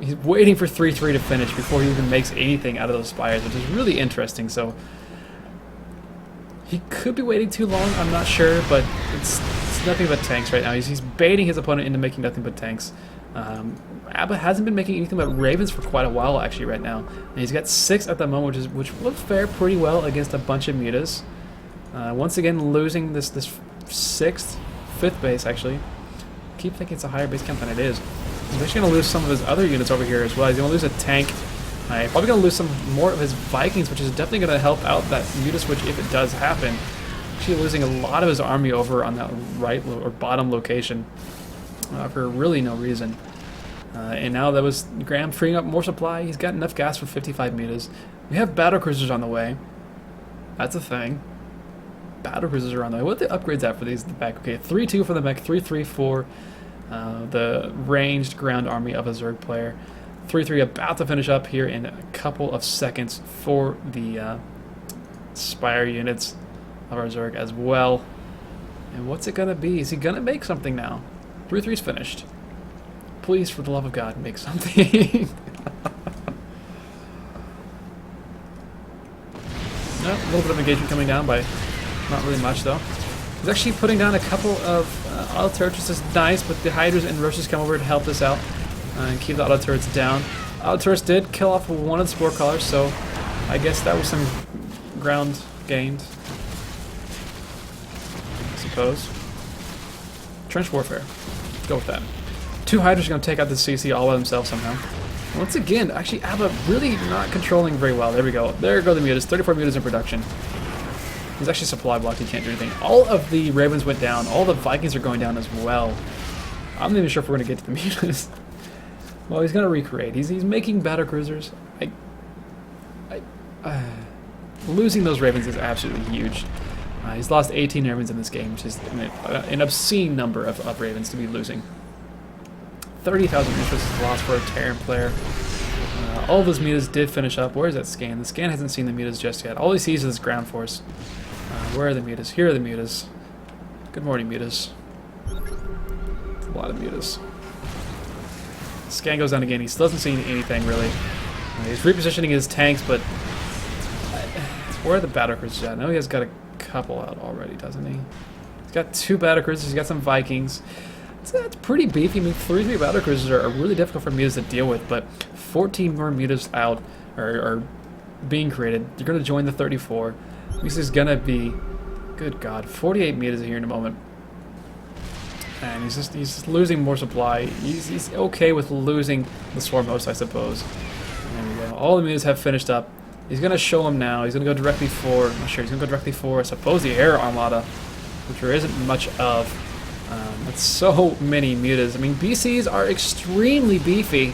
He's waiting for 3-3 to finish before he even makes anything out of those Spires, which is really interesting. So he could be waiting too long, I'm not sure, but it's nothing but tanks right now. He's baiting his opponent into making nothing but tanks. ABBA hasn't been making anything but Ravens for quite a while actually right now. And he's got 6 at the moment, which would fare pretty well against a bunch of mutas. Once again losing this 5th base actually. I keep thinking it's a higher base count than it is. He's actually going to lose some of his other units over here as well. He's going to lose a tank. Probably going to lose some more of his Vikings, which is definitely going to help out that muta switch if it does happen. Actually losing a lot of his army over on that right or bottom location for really no reason. And now that was Graham freeing up more supply. He's got enough gas for 55 mutas. We have battle cruisers on the way. That's a thing. Battle cruisers are on the way. What are the upgrades at for these in the back? Okay, 3-2 for the mech, 3-3 for the ranged ground army of a Zerg player. 3-3 about to finish up here in a couple of seconds for the Spire units of our Zerg as well. And what's it going to be? Is he going to make something now? 3-3's finished. Please, for the love of God, make something. No, a little bit of engagement coming down by not really much, though. He's actually putting down a couple of auto turrets, which is nice, but the Hydras and Roaches come over to help this out and keep the auto turrets down. Auto turrets did kill off one of the Spore Callers, so I guess that was some ground gained, I suppose. Trench Warfare. Let's go with that. 2 Hydras are going to take out the CC all by themselves somehow. Once again, actually, Abba really not controlling very well. There we go. There go the mutas. 34 mutas in production. He's actually supply blocked. He can't do anything. All of the Ravens went down. All the Vikings are going down as well. I'm not even sure if we're going to get to the mutas. Well, he's going to recreate. He's making battle cruisers. Losing those Ravens is absolutely huge. He's lost 18 Ravens in this game, which is an obscene number of Ravens to be losing. 30,000 interest is lost for a Terran player. All of his mutas did finish up. Where is that scan? The scan hasn't seen the mutas just yet. All he sees is ground force. Where are the mutas? Here are the mutas. Good morning, mutas. It's a lot of mutas. Scan goes down again. He still hasn't seen anything, really. He's repositioning his tanks, but where are the battle cruisers at? I know he has got a couple out already, doesn't he? He's got 2 battle cruisers. He's got some Vikings. That's pretty beefy. I mean, 3 battle cruisers are really difficult for mutas to deal with, but 14 more mutas out are being created. They're going to join the 34. This is going to be, good God, 48 mutas here in a moment. And he's just losing more supply. He's okay with losing the swarm host, I suppose. There we go. All the mutas have finished up. He's going to show him now. He's going to go directly for, I'm not sure, he's going to go directly for, I suppose, the air armada, which there isn't much of. That's so many mutas. I mean, BCs are extremely beefy,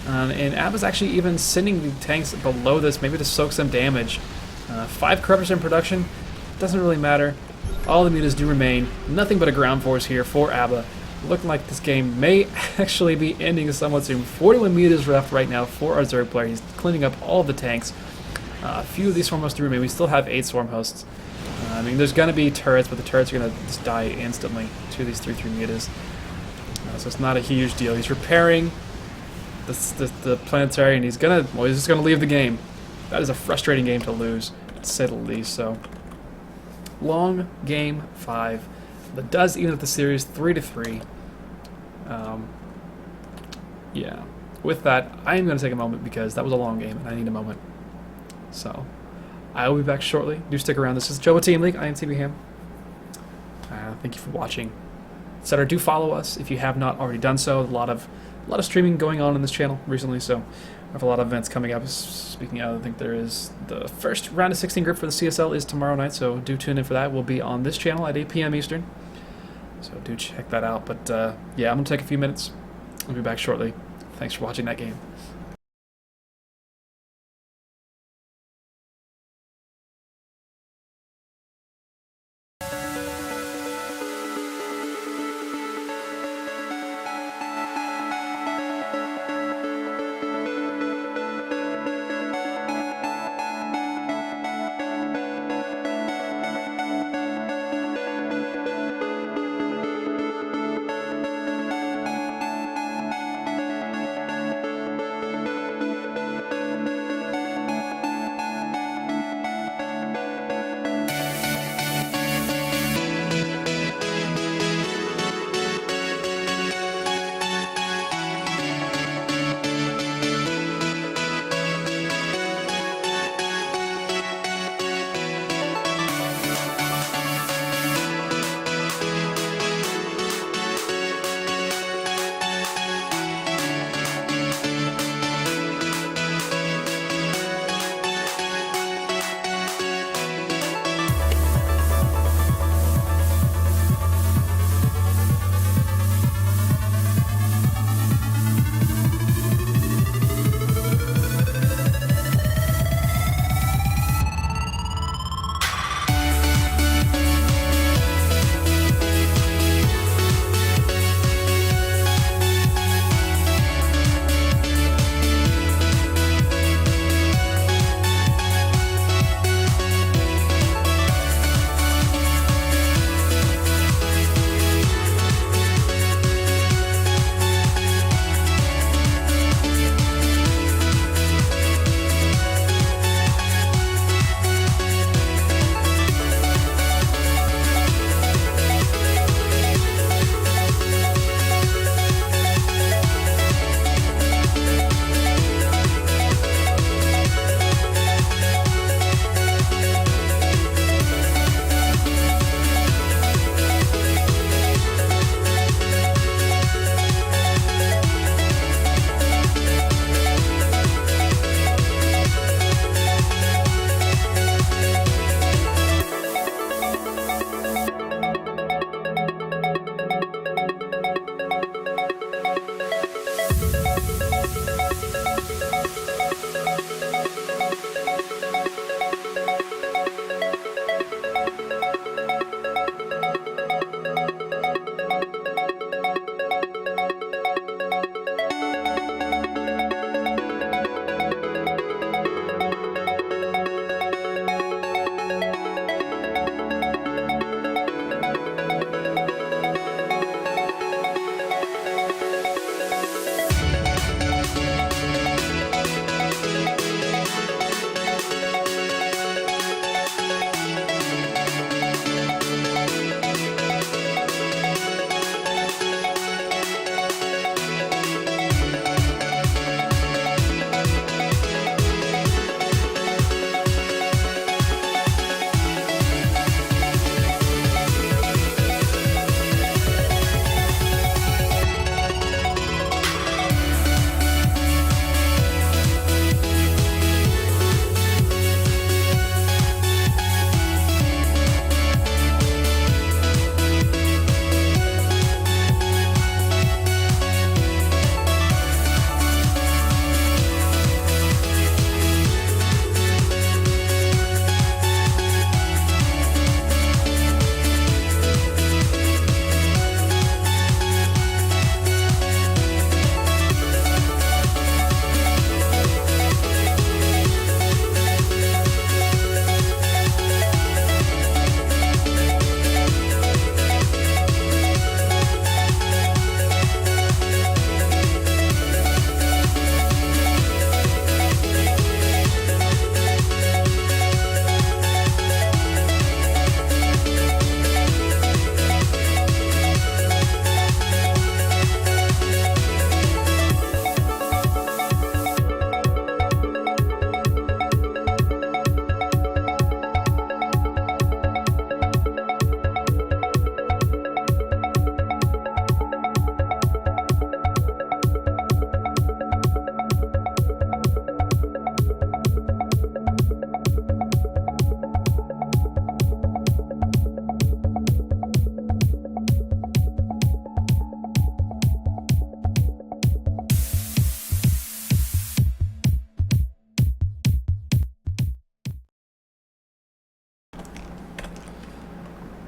and Abba's actually even sending the tanks below this, maybe to soak some damage. 5 corruptors in production, doesn't really matter. All the mutas do remain. Nothing but a ground force here for Abba. Looking like this game may actually be ending somewhat soon. 41 mutas left right now for our Zerg player. He's cleaning up all the tanks. A few of these swarm hosts do remain. We still have 8 swarm hosts. I mean, there's going to be turrets, but the turrets are going to just die instantly to these 3/3 mutas. So it's not a huge deal. He's repairing the planetary, and he's just going to leave the game. That is a frustrating game to lose, to say the least. So, long game 5. That does even up the series 3-3. Yeah. With that, I am going to take a moment because that was a long game, and I need a moment. So, I will be back shortly. Do stick around. This is Joe with Team League. I am TB Ham. Thank you for watching, etc. Do follow us if you have not already done so. A lot of streaming going on in this channel recently, so I have a lot of events coming up. Speaking of, I think there is the first round of 16 group for the CSL is tomorrow night, so do tune in for that. We'll be on this channel at 8 p.m. Eastern, so do check that out. But yeah, I'm gonna take a few minutes. I'll be back shortly. Thanks for watching that game.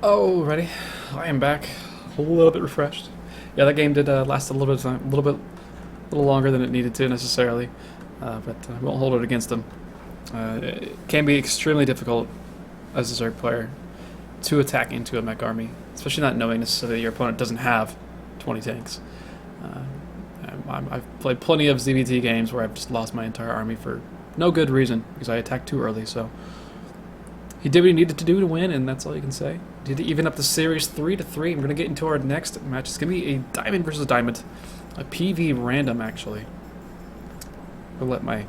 Alrighty, I am back, a little bit refreshed. Yeah, that game did last a little bit of time, a little longer than it needed to necessarily, but I won't hold it against them. It can be extremely difficult as a Zerg player to attack into a mech army, especially not knowing necessarily your opponent doesn't have 20 tanks. I've played plenty of ZVT games where I've just lost my entire army for no good reason because I attacked too early. So he did what he needed to do to win, and that's all you can say. Did even up the series 3-3. We're gonna get into our next match. It's gonna be a diamond versus diamond, a PV random actually. I'll let my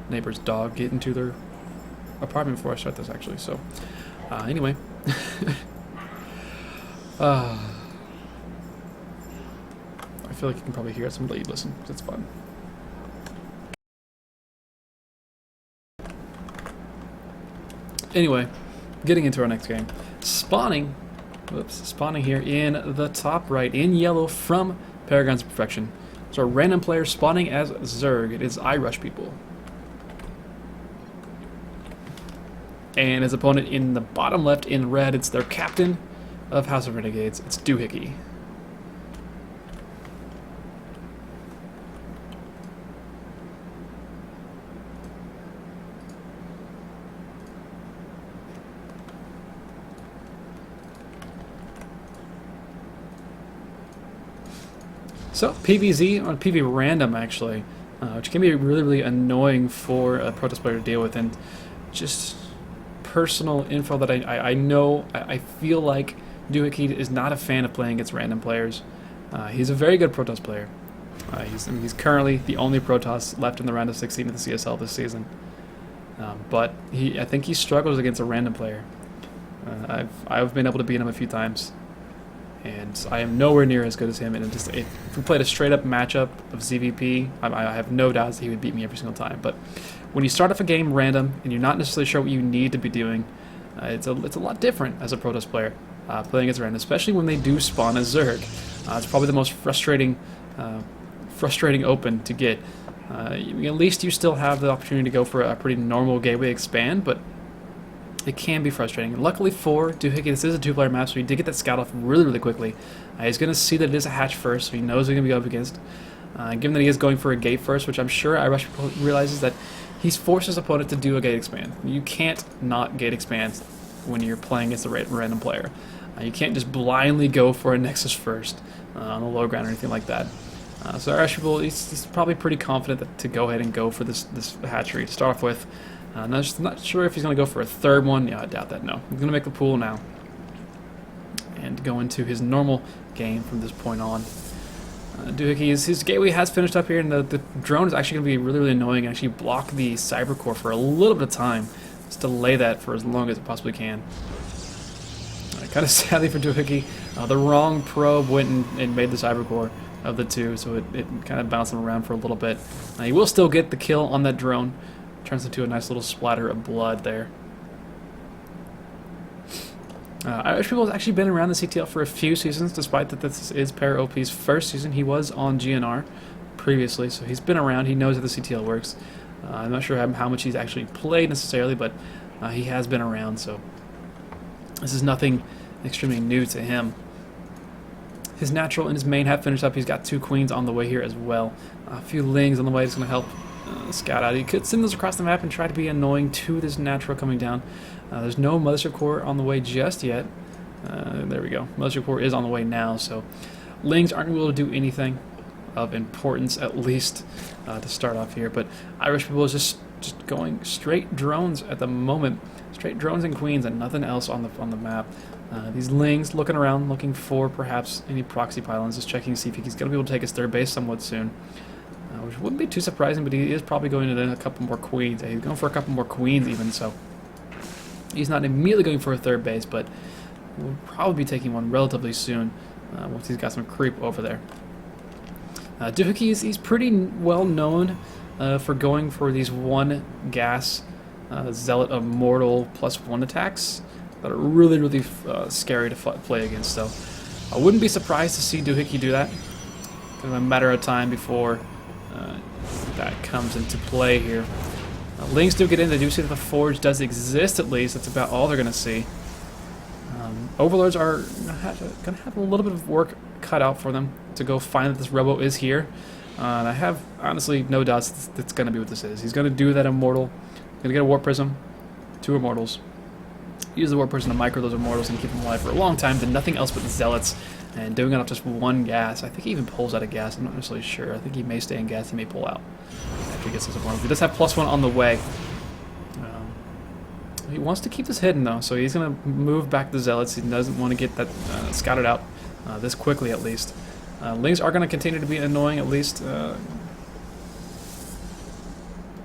neighbor's dog get into their apartment before I start this actually. So anyway. I feel like you can probably hear it, so I'm gonna let you listen, because it's fun. Anyway, getting into our next game. Spawning here in the top right, in yellow from Paragons of Perfection. So a random player spawning as Zerg. It is iRush people. And his opponent in the bottom left in red, it's their captain of House of Renegades. It's Doohickey. So, PVZ on PV random, actually, which can be really annoying for a Protest player to deal with, and just personal info that I know, I feel like Doohickey is not a fan of playing against random players. He's a very good Protoss player. He's currently the only Protoss left in the round of 16 of the CSL this season. But I think he struggles against a random player. I've been able to beat him a few times. And I am nowhere near as good as him. And if we played a straight-up matchup of ZVP, I have no doubts that he would beat me every single time. But when you start off a game random and you're not necessarily sure what you need to be doing, it's a lot different as a Protoss player playing as random, especially when they do spawn as Zerg. It's probably the most frustrating open to get. At least you still have the opportunity to go for a pretty normal gateway expand, but it can be frustrating. Luckily for Doohickey, this is a two-player map, so he did get that scout off really quickly. He's going to see that it is a hatch first, so he knows he's going to be up against. Given that he is going for a gate first, which I'm sure iRush realizes that he's forced his opponent to do a gate expand. You can't not gate expand when you're playing against a random player. You can't just blindly go for a Nexus first on the low ground or anything like that. So iRush he's probably pretty confident to go ahead and go for this hatchery to start off with. Not sure if he's going to go for a third one. Yeah, I doubt that, no. He's going to make the pool now and go into his normal game from this point on. Doohickey, his gateway has finished up here, and the drone is actually going to be really annoying and actually block the cyber core for a little bit of time. Just delay that for as long as it possibly can. Kind of sadly for Doohickey, the wrong probe went and made the cyber core of the two, so it kind of bounced him around for a little bit. He will still get the kill on that drone. Turns into a nice little splatter of blood there. Irish People has actually been around the CTL for a few seasons, despite that this is Para OP's first season. He was on GNR previously, so he's been around. He knows how the CTL works. I'm not sure how much he's actually played necessarily, but he has been around, so this is nothing extremely new to him. His natural and his main have finished up. He's got 2 queens on the way here as well. A few lings on the way is going to help scout out. He could send those across the map and try to be annoying to this natural coming down. There's no Mothership Core on the way just yet. There we go. Mothership Core is on the way now, so lings aren't able to do anything of importance, at least to start off here. But Irish People is just going straight drones at the moment. Straight drones and queens and nothing else on the map. These lings looking around, looking for perhaps any proxy pylons, just checking to see if he's going to be able to take his third base somewhat soon. Which wouldn't be too surprising, but he is probably going to a couple more queens. He's going for a couple more queens even, so he's not immediately going for a third base, but will probably be taking one relatively soon once he's got some creep over there. Doohickey, he's pretty well known for going for these 1 gas Zealot of Mortal +1 attacks that are really scary to play against. So I wouldn't be surprised to see Doohickey do that. It's a matter of time before that comes into play here. Lings do get in. They do see that the Forge does exist, at least. That's about all they're going to see. Overlords are gonna have a little bit of work cut out for them to go find that this Robo is here. And I have, honestly, no doubts that's going to be what this is. He's going to do that Immortal. Going to get a Warp Prism, 2 Immortals. Use the Warp Prism to micro those Immortals and keep them alive for a long time, then nothing else but the Zealots. And doing it off just 1 gas. I think he even pulls out of gas. I'm not necessarily sure. I think he may stay in gas. He may pull out after he gets his Immortals. He does have +1 on the way. He wants to keep this hidden, though, so he's going to move back the Zealots. He doesn't want to get that scouted out this quickly, at least. Lings are going to continue to be annoying, at least.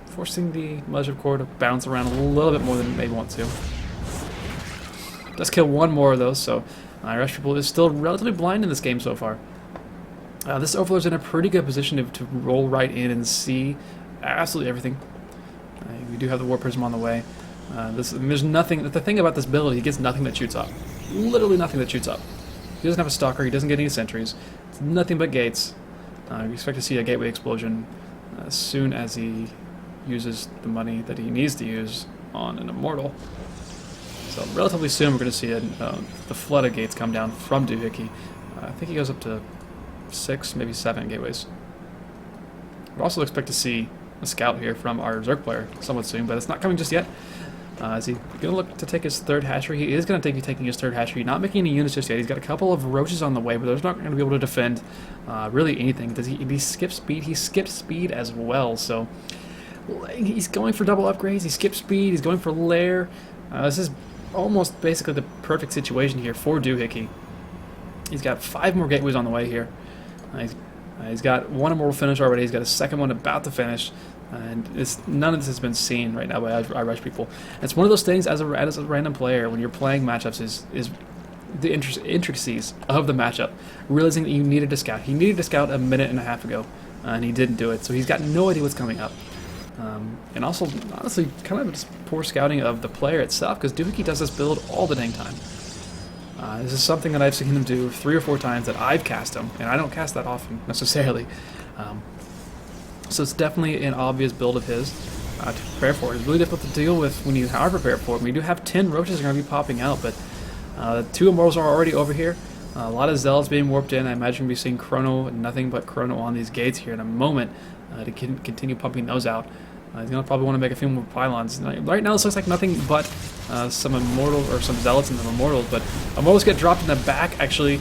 Forcing the Measure Core to bounce around a little bit more than they want to. Does kill 1 more of those, so Rush People is still relatively blind in this game so far. This Overlord's in a pretty good position to roll right in and see absolutely everything. We do have the War Prism on the way. There's nothing. The thing about this build, he gets nothing that shoots up. Literally nothing that shoots up. He doesn't have a Stalker. He doesn't get any sentries. It's nothing but gates. We expect to see a gateway explosion as soon as he uses the money that he needs to use on an Immortal. So relatively soon we're going to see the flood of gates come down from Doohickey. I think he goes up to 6, maybe 7 gateways. We'll also expect to see a scout here from our Zerg player somewhat soon, but it's not coming just yet. Is he going to look to take his 3rd hatchery? He is going to be taking his 3rd hatchery, not making any units just yet. He's got a couple of roaches on the way, but those not going to be able to defend really anything. Does he skip speed? He skips speed as well, so he's going for double upgrades. He skips speed. He's going for lair. This is almost basically the perfect situation here for Doohickey. He's got 5 more gateways on the way here. He's got 1 Immortal finish already. He's got a 2nd one about to finish. And none of this has been seen right now by our Rush People. It's one of those things as a random player when you're playing matchups is the intricacies of the matchup. Realizing that you needed to scout. He needed to scout a minute and a half ago, and he didn't do it. So he's got no idea what's coming up. And also, honestly, kind of just poor scouting of the player itself, because Doohickey does this build all the dang time. This is something that I've seen him do 3 or 4 times that I've cast him, and I don't cast that often necessarily. So it's definitely an obvious build of his to prepare for. It's really difficult to deal with when you are prepared for it. We do have 10 roaches that are going to be popping out, but 2 Immortals are already over here. A lot of Zealots being warped in. I imagine we'll be seeing Chrono, nothing but Chrono on these gates here in a moment to continue pumping those out. He's going to probably want to make a few more pylons. Right now this looks like nothing but some Immortals, or some Zealots and some Immortals, but Immortals get dropped in the back, actually.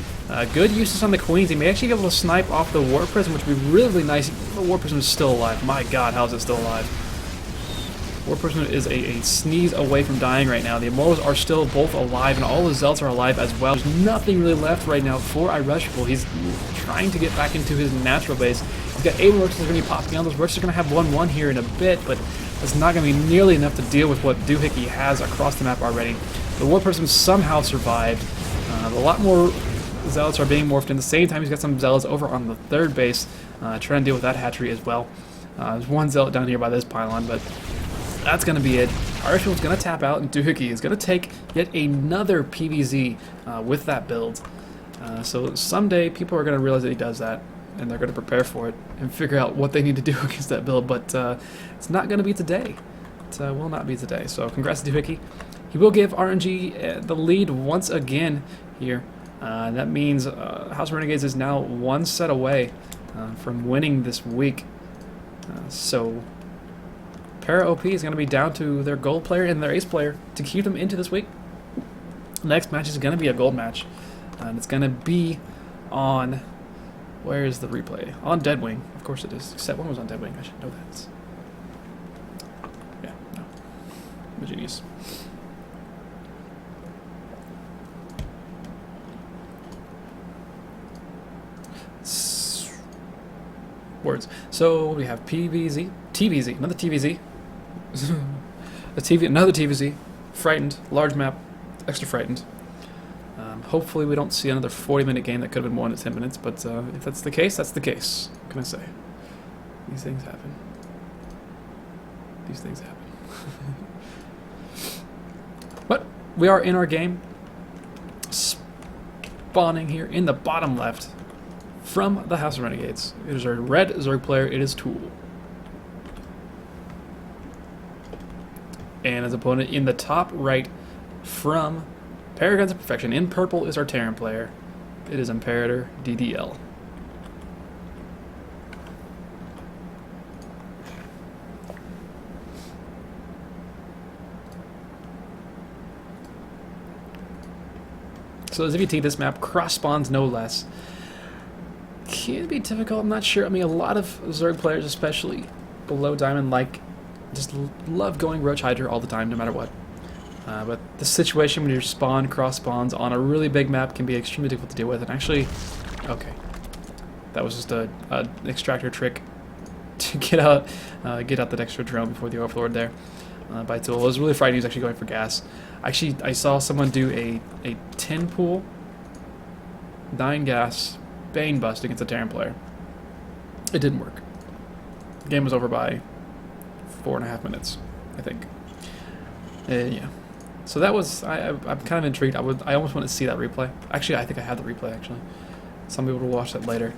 Good uses on the Queens. He may actually be able to snipe off the Warp Prism, which would be really, really nice. The Warp Prism is still alive. My god, how is it still alive? Warp Prism is a sneeze away from dying right now. The Immortals are still both alive, and all the Zealots are alive as well. There's nothing really left right now for Irrushable. He's trying to get back into his natural base. He's got 8 roaches that are going to be popping out. Those roaches are going to have 1-1 here in a bit, but it's not going to be nearly enough to deal with what Doohickey has across the map already. The Warp Prism somehow survived. A lot more Zealots are being morphed in. The same time, he's got some Zealots over on the 3rd base trying to deal with that hatchery as well. There's 1 Zealot down here by this pylon, but that's going to be it. Irishman's going to tap out, and Doohickey is going to take yet another PVZ with that build. So someday people are going to realize that he does that, and they're going to prepare for it and figure out what they need to do against that build, but it's not going to be today. It will not be today. So congrats to Doohickey. He will give RNG the lead once again here. That means House of Renegades is now 1 set away from winning this week. So Para OP is going to be down to their gold player and their ace player to keep them into this week. The next match is going to be a gold match, and it's going to be on... Where is the replay? On Deadwing. Of course it is. Set 1 was on Deadwing. I should know that. Yeah, no. I'm a genius. Words. So we have PVZ, TVZ, another TVZ, another TVZ, frightened, large map, extra frightened. Hopefully we don't see another 40-minute game that could have been more than 10 minutes, but if that's the case, that's the case. What can I say? These things happen. These things happen. But we are in our game, spawning here in the bottom left. From the House of Renegades. It is our red Zerg player, it is Tool. And his opponent in the top right from Paragons of Perfection. In purple is our Terran player. It is Imperator DDL. So as if you take this map, cross spawns no less. Can be difficult, I'm not sure. I mean, a lot of Zerg players, especially below Diamond, just love going Roach Hydra all the time, no matter what. But the situation when you spawn cross spawns on a really big map can be extremely difficult to deal with. And actually, okay, that was just an extractor trick to get out that extra drone before the Overlord there by Tool. It was really frightening. He was actually going for gas. Actually, I saw someone do a 10 pool, 9 gas, Bane bust against a Terran player. It didn't work. The game was over by 4.5 minutes, I think. Yeah. So that was, I'm kind of intrigued. I almost want to see that replay. Actually, I think I have the replay, actually. Some people will watch that later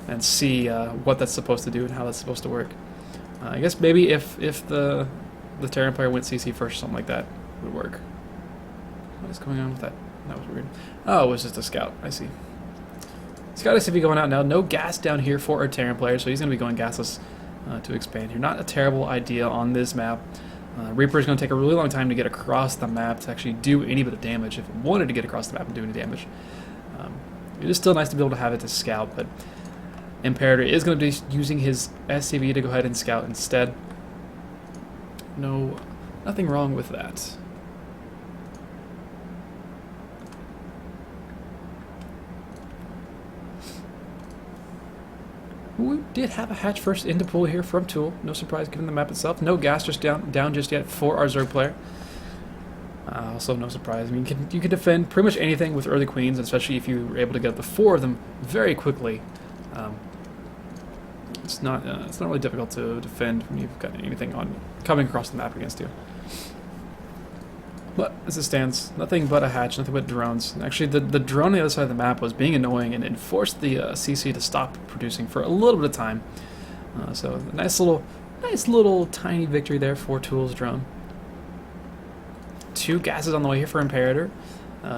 and see what that's supposed to do and how that's supposed to work. I guess maybe if the Terran player went CC first or something like that would work. What is going on with that? That was weird. Oh, it was just a scout. I see. Scout SCV going out now. No gas down here for our Terran player, so he's going to be going gasless to expand here. Not a terrible idea on this map. Reaper is going to take a really long time to get across the map to actually do any bit of damage, if it wanted to get across the map and do any damage. It is still nice to be able to have it to scout, but Imperator is going to be using his SCV to go ahead and scout instead. No, nothing wrong with that. We did have a hatch first into pool here from Tool. No surprise given the map itself. No gas just down just yet for our Zerg player. Also no surprise. I mean, you can defend pretty much anything with early queens, especially if you were able to get up to 4 of them very quickly. It's not really difficult to defend when you've got anything coming across the map against you. But as it stands, nothing but a hatch, nothing but drones. Actually, the drone on the other side of the map was being annoying and it forced the CC to stop producing for a little bit of time. So a nice little tiny victory there for Tool's drone. 2 gases on the way here for Imperator.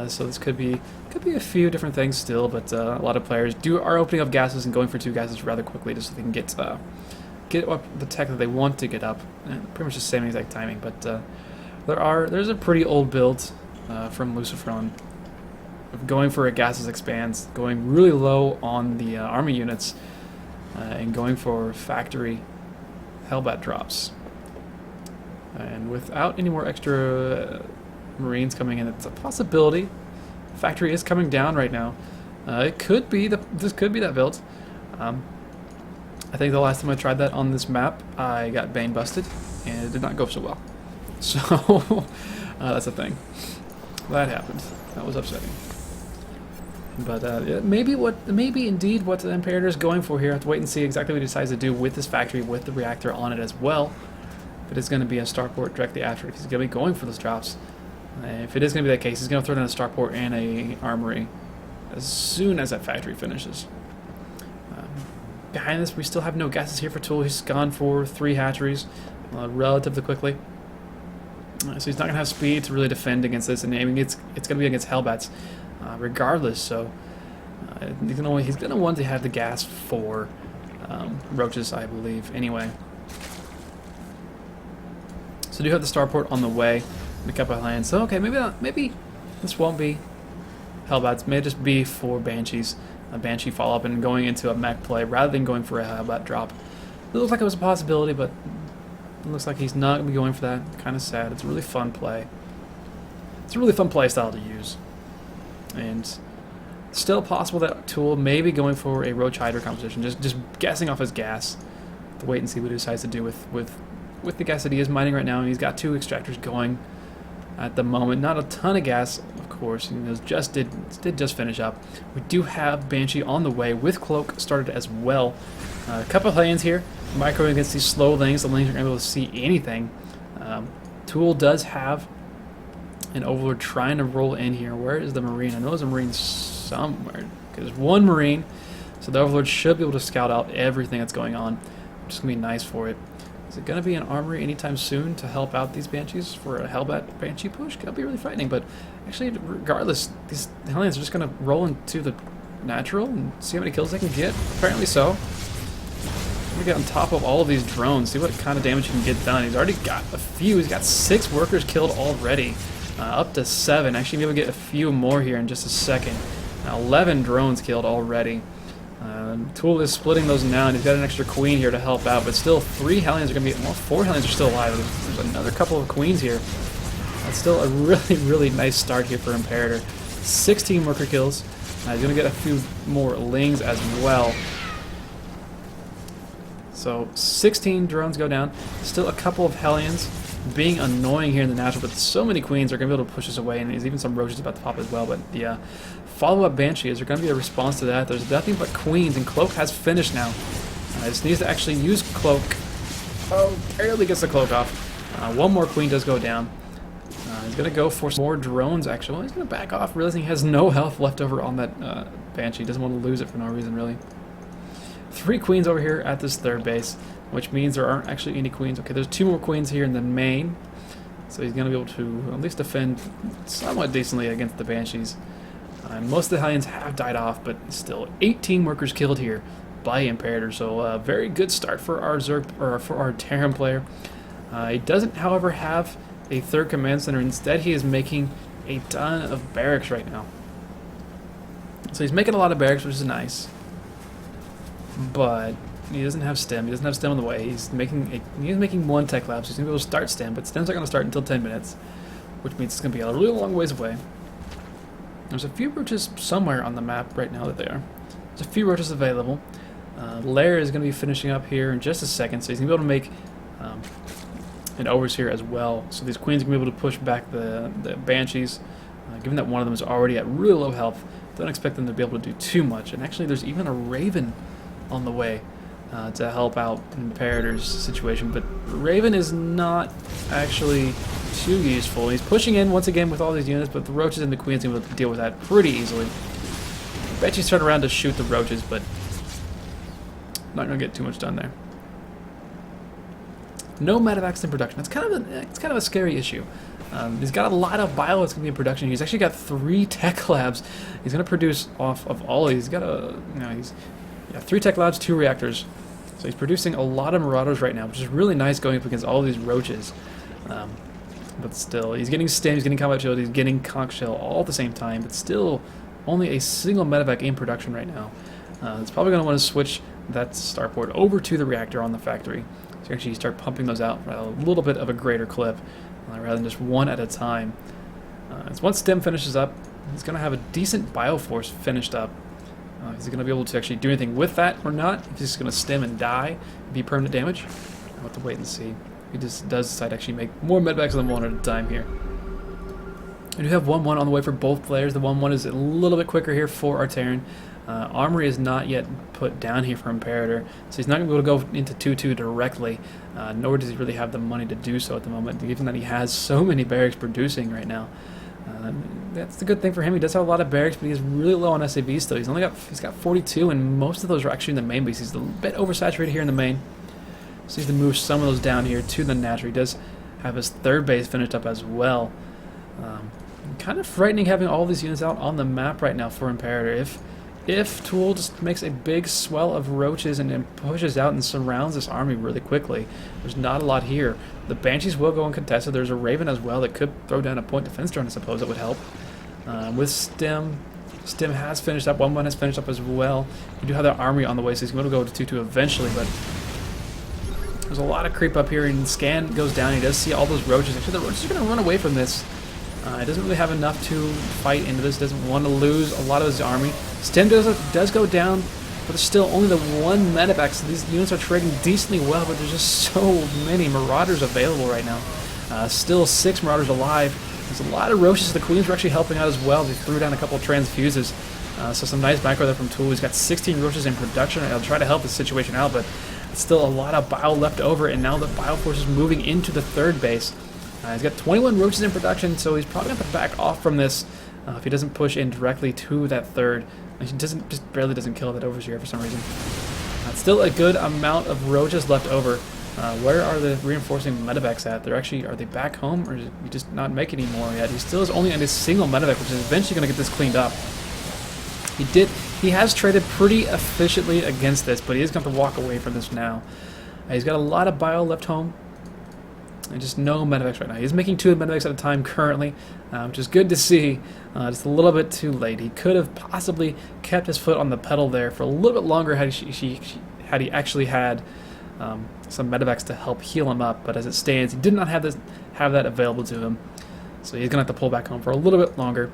So this could be a few different things still, but a lot of players are opening up gases and going for 2 gases rather quickly just so they can get up the tech that they want to get up. And pretty much the same exact timing, but. There's a pretty old build from Lucifron of going for a gases expands, going really low on the army units, and going for factory Hellbat drops. And without any more extra Marines coming in, it's a possibility. Factory is coming down right now. This could be that build. I think the last time I tried that on this map, I got Bane busted, and it did not go so well. So that's a thing. That happened. That was upsetting. But maybe indeed what the Imperator is going for here. I have to wait and see exactly what he decides to do with this factory, with the reactor on it as well. If it is going to be a starport directly after, if he's going to be going for those drops. If it is going to be that case, he's going to throw down a starport and a armory as soon as that factory finishes. Behind this, we still have no gases here for Tool. He's gone for 3 hatcheries relatively quickly. So he's not going to have speed to really defend against this, and I mean, it's going to be against Hellbats regardless, so he's going to want to have the gas for roaches, I believe, anyway. So do have the starport on the way in a couple of lands. So okay, maybe this won't be Hellbats, may just be for Banshees, a Banshee follow-up and going into a mech play rather than going for a Hellbat drop. It looked like it was a possibility, but it looks like he's not going to be going for that. Kind of sad. It's a really fun play. It's a really fun play style to use. And still possible that Tool may be going for a Roach Hydra composition, just guessing off his gas. To wait and see what he decides to do with the gas that he is mining right now. And he's got 2 extractors going at the moment. Not a ton of gas, of course. And it did just finish up. We do have Banshee on the way with Cloak started as well. A couple of lanes here. Micro against these slow lanes. The lanes aren't able to see anything. Tool does have an Overlord trying to roll in here. Where is the Marine? I know there's a Marine somewhere. There's 1 Marine. So the Overlord should be able to scout out everything that's going on. Which is going to be nice for it. Is it going to be an armory anytime soon to help out these Banshees for a Hellbat Banshee push? That'll be really frightening, but actually, regardless, these Hellions are just going to roll into the natural and see how many kills they can get. Apparently so. We get on top of all of these drones, see what kind of damage he can get done. He's already got a few. He's got 6 workers killed already, up to 7. Actually, maybe we'll get a few more here in just a second. 11 drones killed already. Tool is splitting those now, and he's got an extra queen here to help out, but still 3 Hellions are going to be, well, 4 Hellions are still alive. There's another couple of queens here. That's still a really, really nice start here for Imperator. 16 worker kills. He's going to get a few more lings as well. So 16 drones go down. Still a couple of Hellions being annoying here in the natural, but so many queens are going to be able to push us away, and there's even some roaches about to pop as well. But the follow-up Banshee, is there going to be a response to that? There's nothing but queens, and Cloak has finished now. Just needs to actually use Cloak. Oh, barely gets the Cloak off. One more queen does go down. He's going to go for some more drones, actually. He's going to back off, realizing he has no health left over on that Banshee. He doesn't want to lose it for no reason, really. 3 queens over here at this third base, which means there aren't actually any queens. Okay, there's 2 more queens here in the main, so he's going to be able to at least defend somewhat decently against the Banshees. Most of the Hellions have died off, but still 18 workers killed here by Imperator, so a very good start for our Terran player. He doesn't, however, have a third command center. Instead, he is making a ton of barracks right now. So he's making a lot of barracks, which is nice. But he doesn't have STEM. He doesn't have STEM on the way. He's making 1 tech lab, so he's going to be able to start STEM, but STEM's not going to start until 10 minutes, which means it's going to be a really long ways away. There's a few roaches somewhere on the map right now that they are. There's a few roaches available. Lair is going to be finishing up here in just a second, so he's going to be able to make an overseer as well. So these queens are going to be able to push back the Banshees. Given that one of them is already at really low health, don't expect them to be able to do too much. And actually, there's even a Raven on the way to help out Imperator's situation, but Raven is not actually too useful. He's pushing in once again with all these units, but the roaches and the queens are able to deal with that pretty easily. Banshees turn around to shoot the roaches, but not going to get too much done there. No medevacs in production. It's kind of a scary issue. He's got a lot of bio that's going to be in production. He's actually got 3 tech labs. He's going to produce off of all of these. He's got he's 3 tech labs, 2 reactors. So he's producing a lot of Marauders right now, which is really nice going up against all of these roaches. But still, he's getting STEM, he's getting combat shield, he's getting conch shell all at the same time, but still only a single medevac in production right now. It's probably going to want to switch that starport over to the reactor on the factory, so actually start pumping those out at a little bit of a greater clip, rather than just one at a time. As once STEM finishes up, he's going to have a decent Bioforce finished up. Is he going to be able to actually do anything with that or not? If he's just going to STEM and die, be permanent damage, I'll have to wait and see. He just does decide to actually make more medvacs than 1 at a time here. We do have 1-1 on the way for both players. The 1-1 is a little bit quicker here for our Terran. Armory is not yet put down here for Imperator, so he's not going to be able to go into 2-2 directly, nor does he really have the money to do so at the moment, given that he has so many barracks producing right now. That's the good thing for him. He does have a lot of barracks, but he's really low on SAV still. He's got 42, and most of those are actually in the main base. He's a bit oversaturated here in the main. So he needs to move some of those down here to the natural. He does have his third base finished up as well. Kind of frightening having all these units out on the map right now for Imperator. If Tool just makes a big swell of roaches and then pushes out and surrounds this army really quickly, there's not a lot here. The Banshees will go uncontested. There's a Raven as well that could throw down a point defense drone, I suppose that would help. With STEM has finished up. 1-1 has finished up as well. We do have that army on the way, so he's going to go to 2-2 eventually, but there's a lot of creep up here, and Scan goes down. He does see all those roaches. Actually, the roaches are going to run away from this. He doesn't really have enough to fight into this. Doesn't want to lose a lot of his army. STEM does go down, but there's still only the 1 medevac, so these units are trading decently well, but there's just so many Marauders available right now. Still 6 Marauders alive. There's a lot of roaches. The Queens were actually helping out as well. They threw down a couple of transfuses. So some nice macro there from Tool. He's got 16 roaches in production. I'll try to help the situation out, but still a lot of bile left over, and now the Bioforce is moving into the third base. He's got 21 roaches in production, so he's probably going to back off from this if he doesn't push in directly to that third. He just barely doesn't kill that overseer for some reason. Still a good amount of roaches left over. Where are the reinforcing medevacs at? Are they back home, or did he just not make any more yet? He still is only on his single medevac, which is eventually going to get this cleaned up. He has traded pretty efficiently against this, but he is going to have to walk away from this now. He's got a lot of bio left home, and just no medevacs right now. He's making 2 medevacs at a time currently, which is good to see. Just a little bit too late. He could have possibly kept his foot on the pedal there for a little bit longer had he actually had some medevacs to help heal him up. But as it stands, he did not have that available to him, so he's going to have to pull back home for a little bit longer.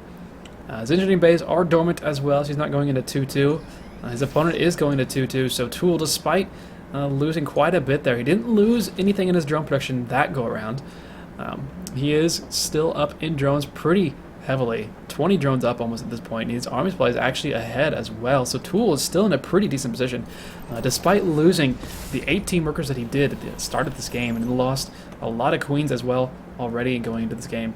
His engineering bays are dormant as well, so he's not going into 2-2. His opponent is going to 2-2, so Tool, despite losing quite a bit there, he didn't lose anything in his drone production that go around. He is still up in drones pretty heavily, 20 drones up almost at this point. His army supply is actually ahead as well, so Tool is still in a pretty decent position, despite losing the 18 workers that he did at the start of this game, and he lost a lot of queens as well already going into this game.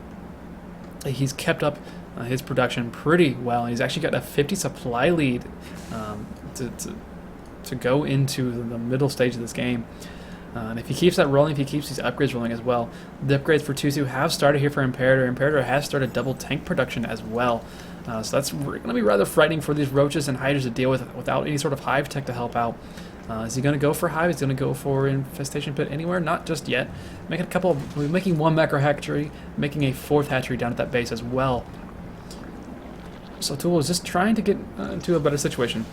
He's kept up his production pretty well. He's actually got a 50 supply lead to go into the middle stage of this game. And if he keeps that rolling, if he keeps these upgrades rolling as well, the upgrades for 2-2 have started here for Imperator. Imperator has started double tank production as well. So that's going to be rather frightening for these roaches and hiders to deal with without any sort of hive tech to help out. Is he going to go for hive? Is he going to go for infestation pit anywhere? Not just yet. Making 1 macro hatchery, making a 4th hatchery down at that base as well. So Tool is just trying to get into a better situation.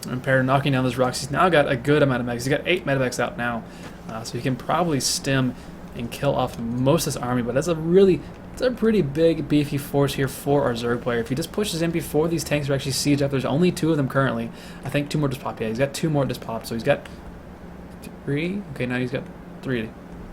Imperator knocking down those rocks. He's now got a good amount of medevacs. He's got 8 medevacs out now, so he can probably stem and kill off most of this army. But it's a pretty big, beefy force here for our Zerg player. If he just pushes in before these tanks are actually sieged up, there's only 2 of them currently. I think 2 more just pop. Yeah, he's got 2 more just pop. So he's got 3. Okay, now he's got 3. I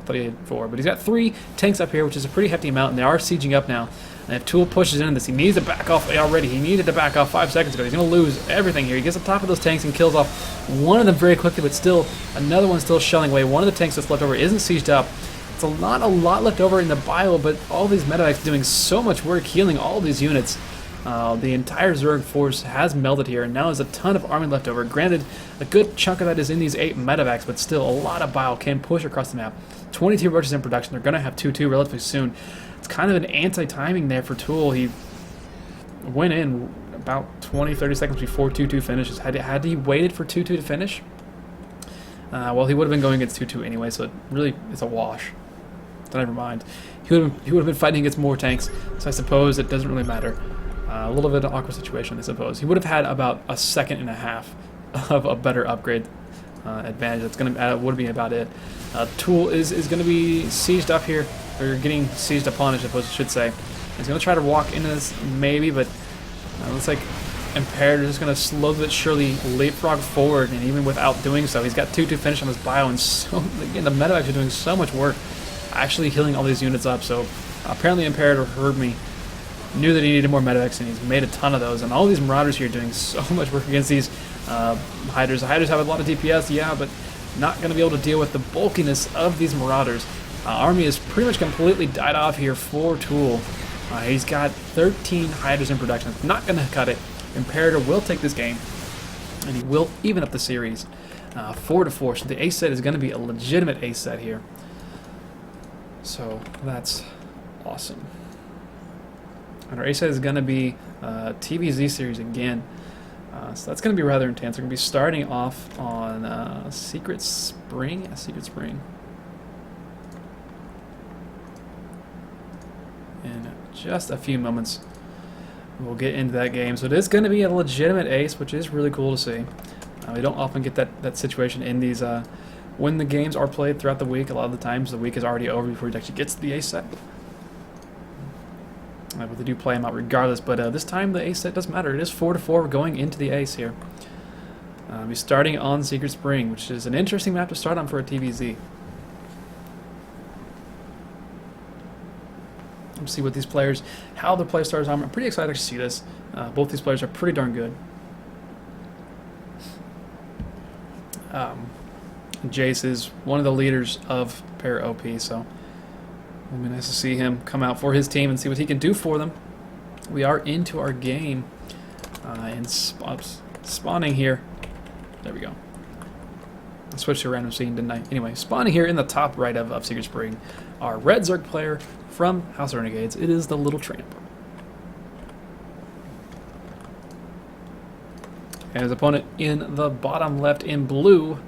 thought he had 4, but he's got 3 tanks up here, which is a pretty hefty amount, and they are sieging up now. And if Tool pushes into this, he needs to back off already. He needed to back off 5 seconds ago. He's going to lose everything here. He gets on top of those tanks and kills off one of them very quickly, but still, another one's still shelling away. One of the tanks that's left over isn't sieged up. It's not a lot left over in the bio, but all these medevacs doing so much work healing all these units. The entire Zerg force has melded here, and now there's a ton of army left over. Granted, a good chunk of that is in these 8 medevacs, but still, a lot of bile can push across the map. 22 roaches in production. They're going to have 2-2 relatively soon. It's kind of an anti-timing there for Tool. He went in about 20-30 seconds before 2-2 finishes. Had he waited for 2-2 to finish, well, he would have been going against 2-2 anyway, so it really is a wash. So never mind. He would have been fighting against more tanks, so I suppose it doesn't really matter. A little bit of an awkward situation, I suppose. He would have had about a second and a half of a better upgrade advantage. That's would be about it. Tool is going to be sieged up here, or getting sieged upon, I suppose I should say. He's going to try to walk into this, maybe, but looks like Imperator is going to slowly but surely leapfrog forward, and even without doing so, he's got 2-2 finish on his bio, and so again, the medevacs are doing so much work, actually healing all these units up. So apparently Imperator heard me, knew that he needed more medevacs, and he's made a ton of those. And all these Marauders here doing so much work against these Hydras. The Hydras have a lot of DPS, yeah, but not going to be able to deal with the bulkiness of these Marauders. Army is pretty much completely died off here for Tool. He's got 13 Hydras in production. It's not going to cut it. Imperator will take this game, and he will even up the series 4-4. So the ace set is going to be a legitimate ace set here. So that's awesome. And our ace set is going to be TVZ series again. So that's going to be rather intense. We're going to be starting off on Secret Spring. Yeah, Secret Spring. In just a few moments, we'll get into that game. So it is going to be a legitimate ace, which is really cool to see. We don't often get that situation in these when the games are played throughout the week. A lot of the times the week is already over before it actually gets to the ace set. But they do play them out regardless. But this time the ace set doesn't matter. It is 4-4 going into the ace here. We're starting on Secret Spring, which is an interesting map to start on for a TVZ. Let's see what these players, how the play starts on. I'm pretty excited to see this. Both these players are pretty darn good. Jace is one of the leaders of Para OP, so it'll be nice to see him come out for his team and see what he can do for them. We are into our game and spawning here. There we go. I switched to a random scene, didn't I? Anyway, spawning here in the top right of Secret Spring, our red Zerg player from House of Renegades. It is the Little Tramp. And his opponent in the bottom left in blue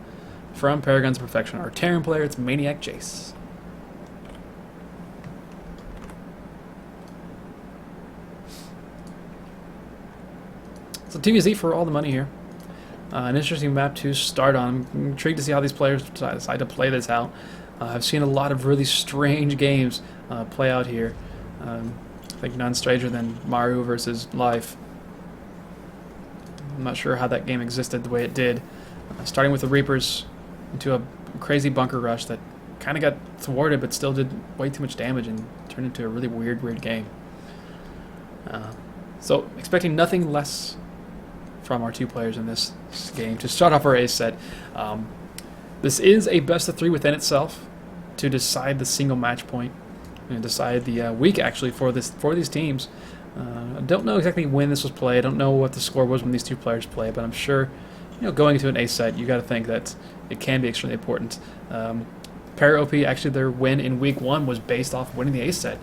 from Paragons of Perfection, our Terran player, it's Maniac Jace. So TVZ for all the money here. An interesting map to start on. I'm intrigued to see how these players decide to play this out. I've seen a lot of really strange games play out here. I think none stranger than Maru versus Life. I'm not sure how that game existed the way it did. Starting with the Reapers into a crazy bunker rush that kind of got thwarted but still did way too much damage and turned into a really weird game. So expecting nothing less from our two players in this game. To start off our ace set, this is a best of 3 within itself to decide the single match point and decide the week actually for these teams. I don't know exactly when this was played. I don't know what the score was when these two players played, but I'm sure, going into an ace set, you got to think that it can be extremely important. Para OP, actually, their win in week 1 was based off winning the ace set.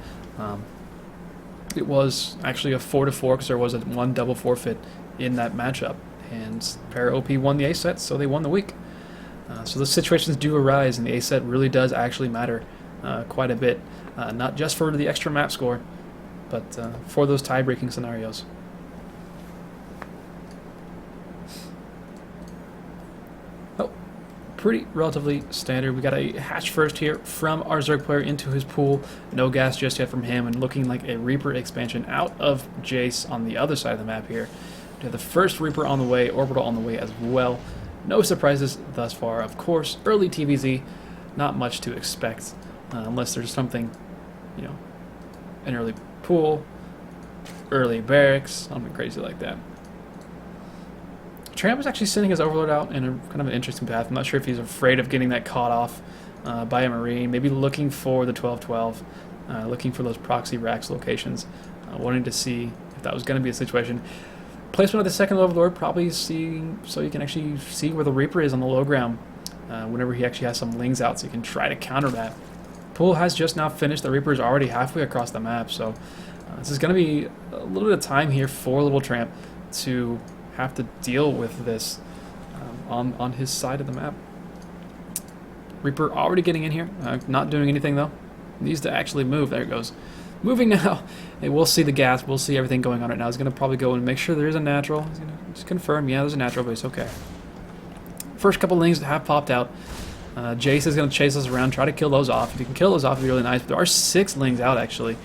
It was actually a 4-4 because there was a 1 double forfeit in that matchup, and Para OP won the ace set, so they won the week. So the situations do arise, and the ace set really does actually matter quite a bit, not just for the extra map score, but for those tie-breaking scenarios. Oh, pretty relatively standard. We got a hatch first here from our Zerg player into his pool. No gas just yet from him, and looking like a Reaper expansion out of Jace on the other side of the map here. We have the first Reaper on the way, Orbital on the way as well. No surprises thus far. Of course, early TVZ, not much to expect unless there's something, an early pool, early barracks, something crazy like that. Tramp is actually sending his Overlord out in a kind of an interesting path. I'm not sure if he's afraid of getting that caught off by a Marine, maybe looking for the 12-12, looking for those proxy racks locations, wanting to see if that was going to be a situation. Placement of the second Overlord, probably seeing so you can actually see where the Reaper is on the low ground whenever he actually has some lings out, so you can try to counter that. Pool has just now finished. The Reaper is already halfway across the map, so this is going to be a little bit of time here for Little Tramp to have to deal with this on his side of the map. Reaper already getting in here, not doing anything though. Needs to actually move. There it goes. Moving now. Hey, we'll see the gas. We'll see everything going on right now. He's going to probably go and make sure there is a natural. He's going to just confirm, yeah, there's a natural, but it's okay. First couple lings have popped out. Jace is going to chase us around, try to kill those off. If you can kill those off, it'd be really nice. But there are 6 lings out, actually.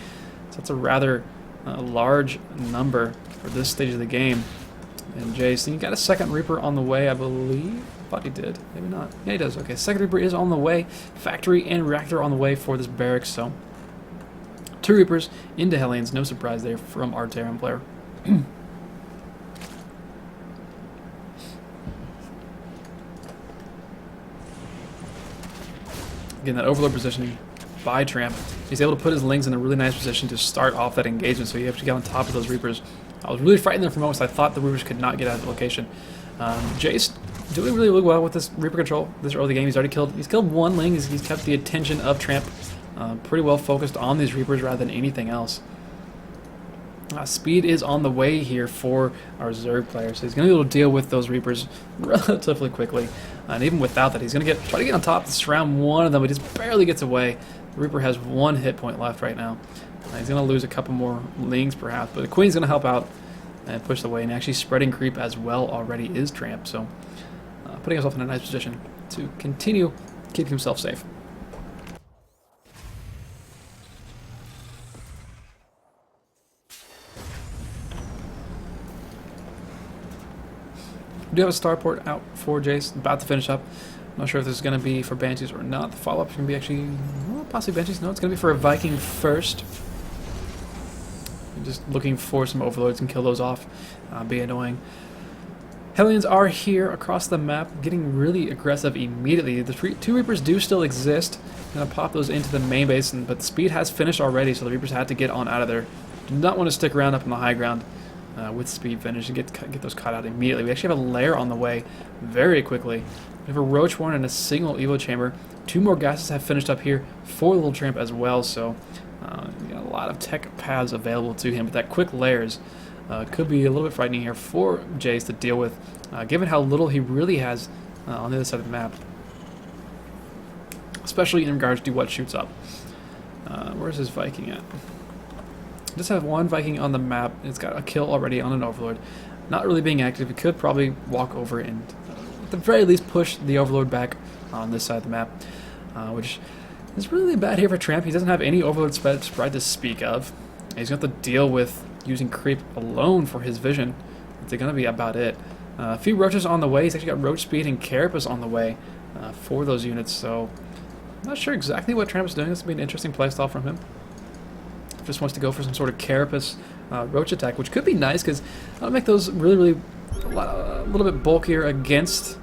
So that's a rather large number for this stage of the game. And Jace, and you got a second Reaper on the way, I believe. Thought he did. Maybe not. Yeah, he does. Okay, second Reaper is on the way. Factory and Reactor on the way for this barracks, so 2 Reapers into Hellions. No surprise there from our Terran player. Again, that Overlord positioning by Tramp. He's able to put his lings in a really nice position to start off that engagement, so you have to get on top of those Reapers. I was really frightened there for moments. I thought the Reapers could not get out of the location. Jace doing really well with this Reaper control this early game. He's killed 1 ling. He's kept the attention of Tramp pretty well focused on these Reapers rather than anything else. Speed is on the way here for our Zerg player, so he's going to be able to deal with those Reapers relatively quickly. And even without that, he's going to try to get on top to surround one of them, but he just barely gets away. The Reaper has 1 hit point left right now. He's going to lose a couple more lings perhaps, but the Queen's going to help out and push the way, and actually spreading creep as well already is Tramp, so putting himself in a nice position to continue keeping himself safe. We do have a starport out for Jace, about to finish up. Not sure if this is going to be for Banshees or not. The follow-up is going to be actually, well, possibly Banshees. No, it's going to be for a Viking first. Just looking for some Overlords and kill those off. Be annoying. Hellions are here across the map, getting really aggressive immediately. The 2 Reapers do still exist. I'm going to pop those into the main base, but the speed has finished already, so the Reapers had to get on out of there. Do not want to stick around up on the high ground. with speed finish and get those caught out immediately. We actually have a lair on the way very quickly. We have a Roach Warren and a single Evo Chamber. 2 more gases have finished up here for Little Tramp as well, so got a lot of tech paths available to him, but that quick lairs could be a little bit frightening here for Jace to deal with, given how little he really has on the other side of the map, especially in regards to what shoots up. Where's his Viking at? Just have 1 Viking on the map. It's got a kill already on an Overlord. Not really being active. He could probably walk over and, at the very least, push the Overlord back on this side of the map, which is really bad here for Tramp. He doesn't have any Overlord spread to speak of. He's going to have to deal with using creep alone for his vision. It's going to be about it. A few Roaches on the way. He's actually got Roach Speed and Carapace on the way for those units, so I'm not sure exactly what Tramp is doing. This would be an interesting playstyle from him. Just wants to go for some sort of Carapace Roach attack, which could be nice because that'll make those really a little bit bulkier against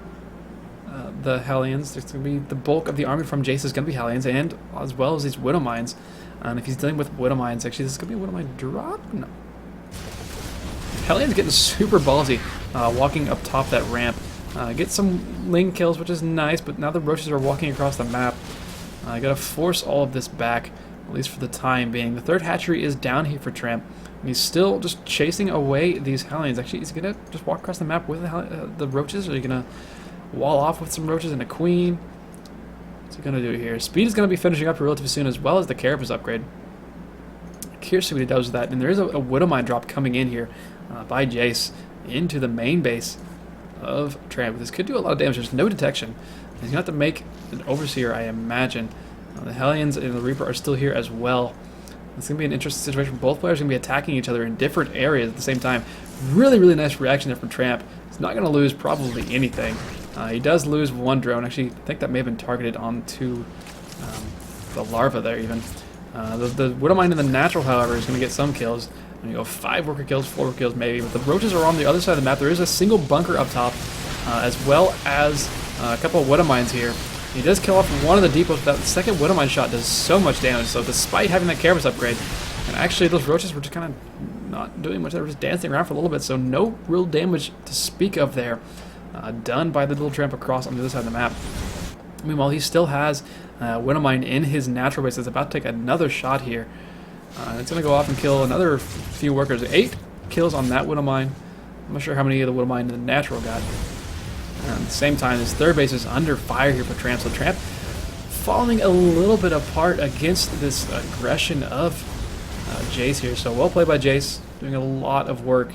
the Hellions. There's going to be the bulk of the army from Jace is going to be Hellions, and as well as these Widow Mines. And if he's dealing with Widow Mines, actually, this is going to be a Widow Mine drop? No. Hellions getting super ballsy, walking up top that ramp. Get some Ling kills, which is nice, but now the Roaches are walking across the map. I got to force all of this back, at least for the time being. The 3rd hatchery is down here for Tramp, and he's still just chasing away these Hellions. Actually, he's going to just walk across the map with the Roaches, or are you going to wall off with some Roaches and a Queen? What's he going to do here? Speed is going to be finishing up relatively soon, as well as the Carapace upgrade. Curious to see what he does with that. And there is a Widowmine drop coming in here by Jace into the main base of Tramp. This could do a lot of damage. There's no detection. He's going to have to make an Overseer, I imagine. The Hellions and the Reaper are still here as well. It's going to be an interesting situation. Both players are going to be attacking each other in different areas at the same time. Really, really nice reaction there from Tramp. He's not going to lose probably anything. He does lose 1 drone. Actually, I think that may have been targeted onto the larva there even. The Widowmine in the natural, however, is going to get some kills. And you go 5 worker kills, 4 worker kills maybe. But the Roaches are on the other side of the map. There is a single bunker up top, as well as a couple of Widowmines here. He does kill off 1 of the depots, but that second Widowmine shot does so much damage. So despite having that Carapace upgrade, and actually those Roaches were just kind of not doing much. They were just dancing around for a little bit, so no real damage to speak of there. Done by the Little Tramp across on the other side of the map. Meanwhile, he still has Widowmine in his natural base. That's about to take another shot here. It's going to go off and kill another few workers. 8 kills on that Widowmine. I'm not sure how many of the Widowmine the natural got. And at the same time, his 3rd base is under fire here for Tramp. So Tramp falling a little bit apart against this aggression of Jace here. So well played by Jace, doing a lot of work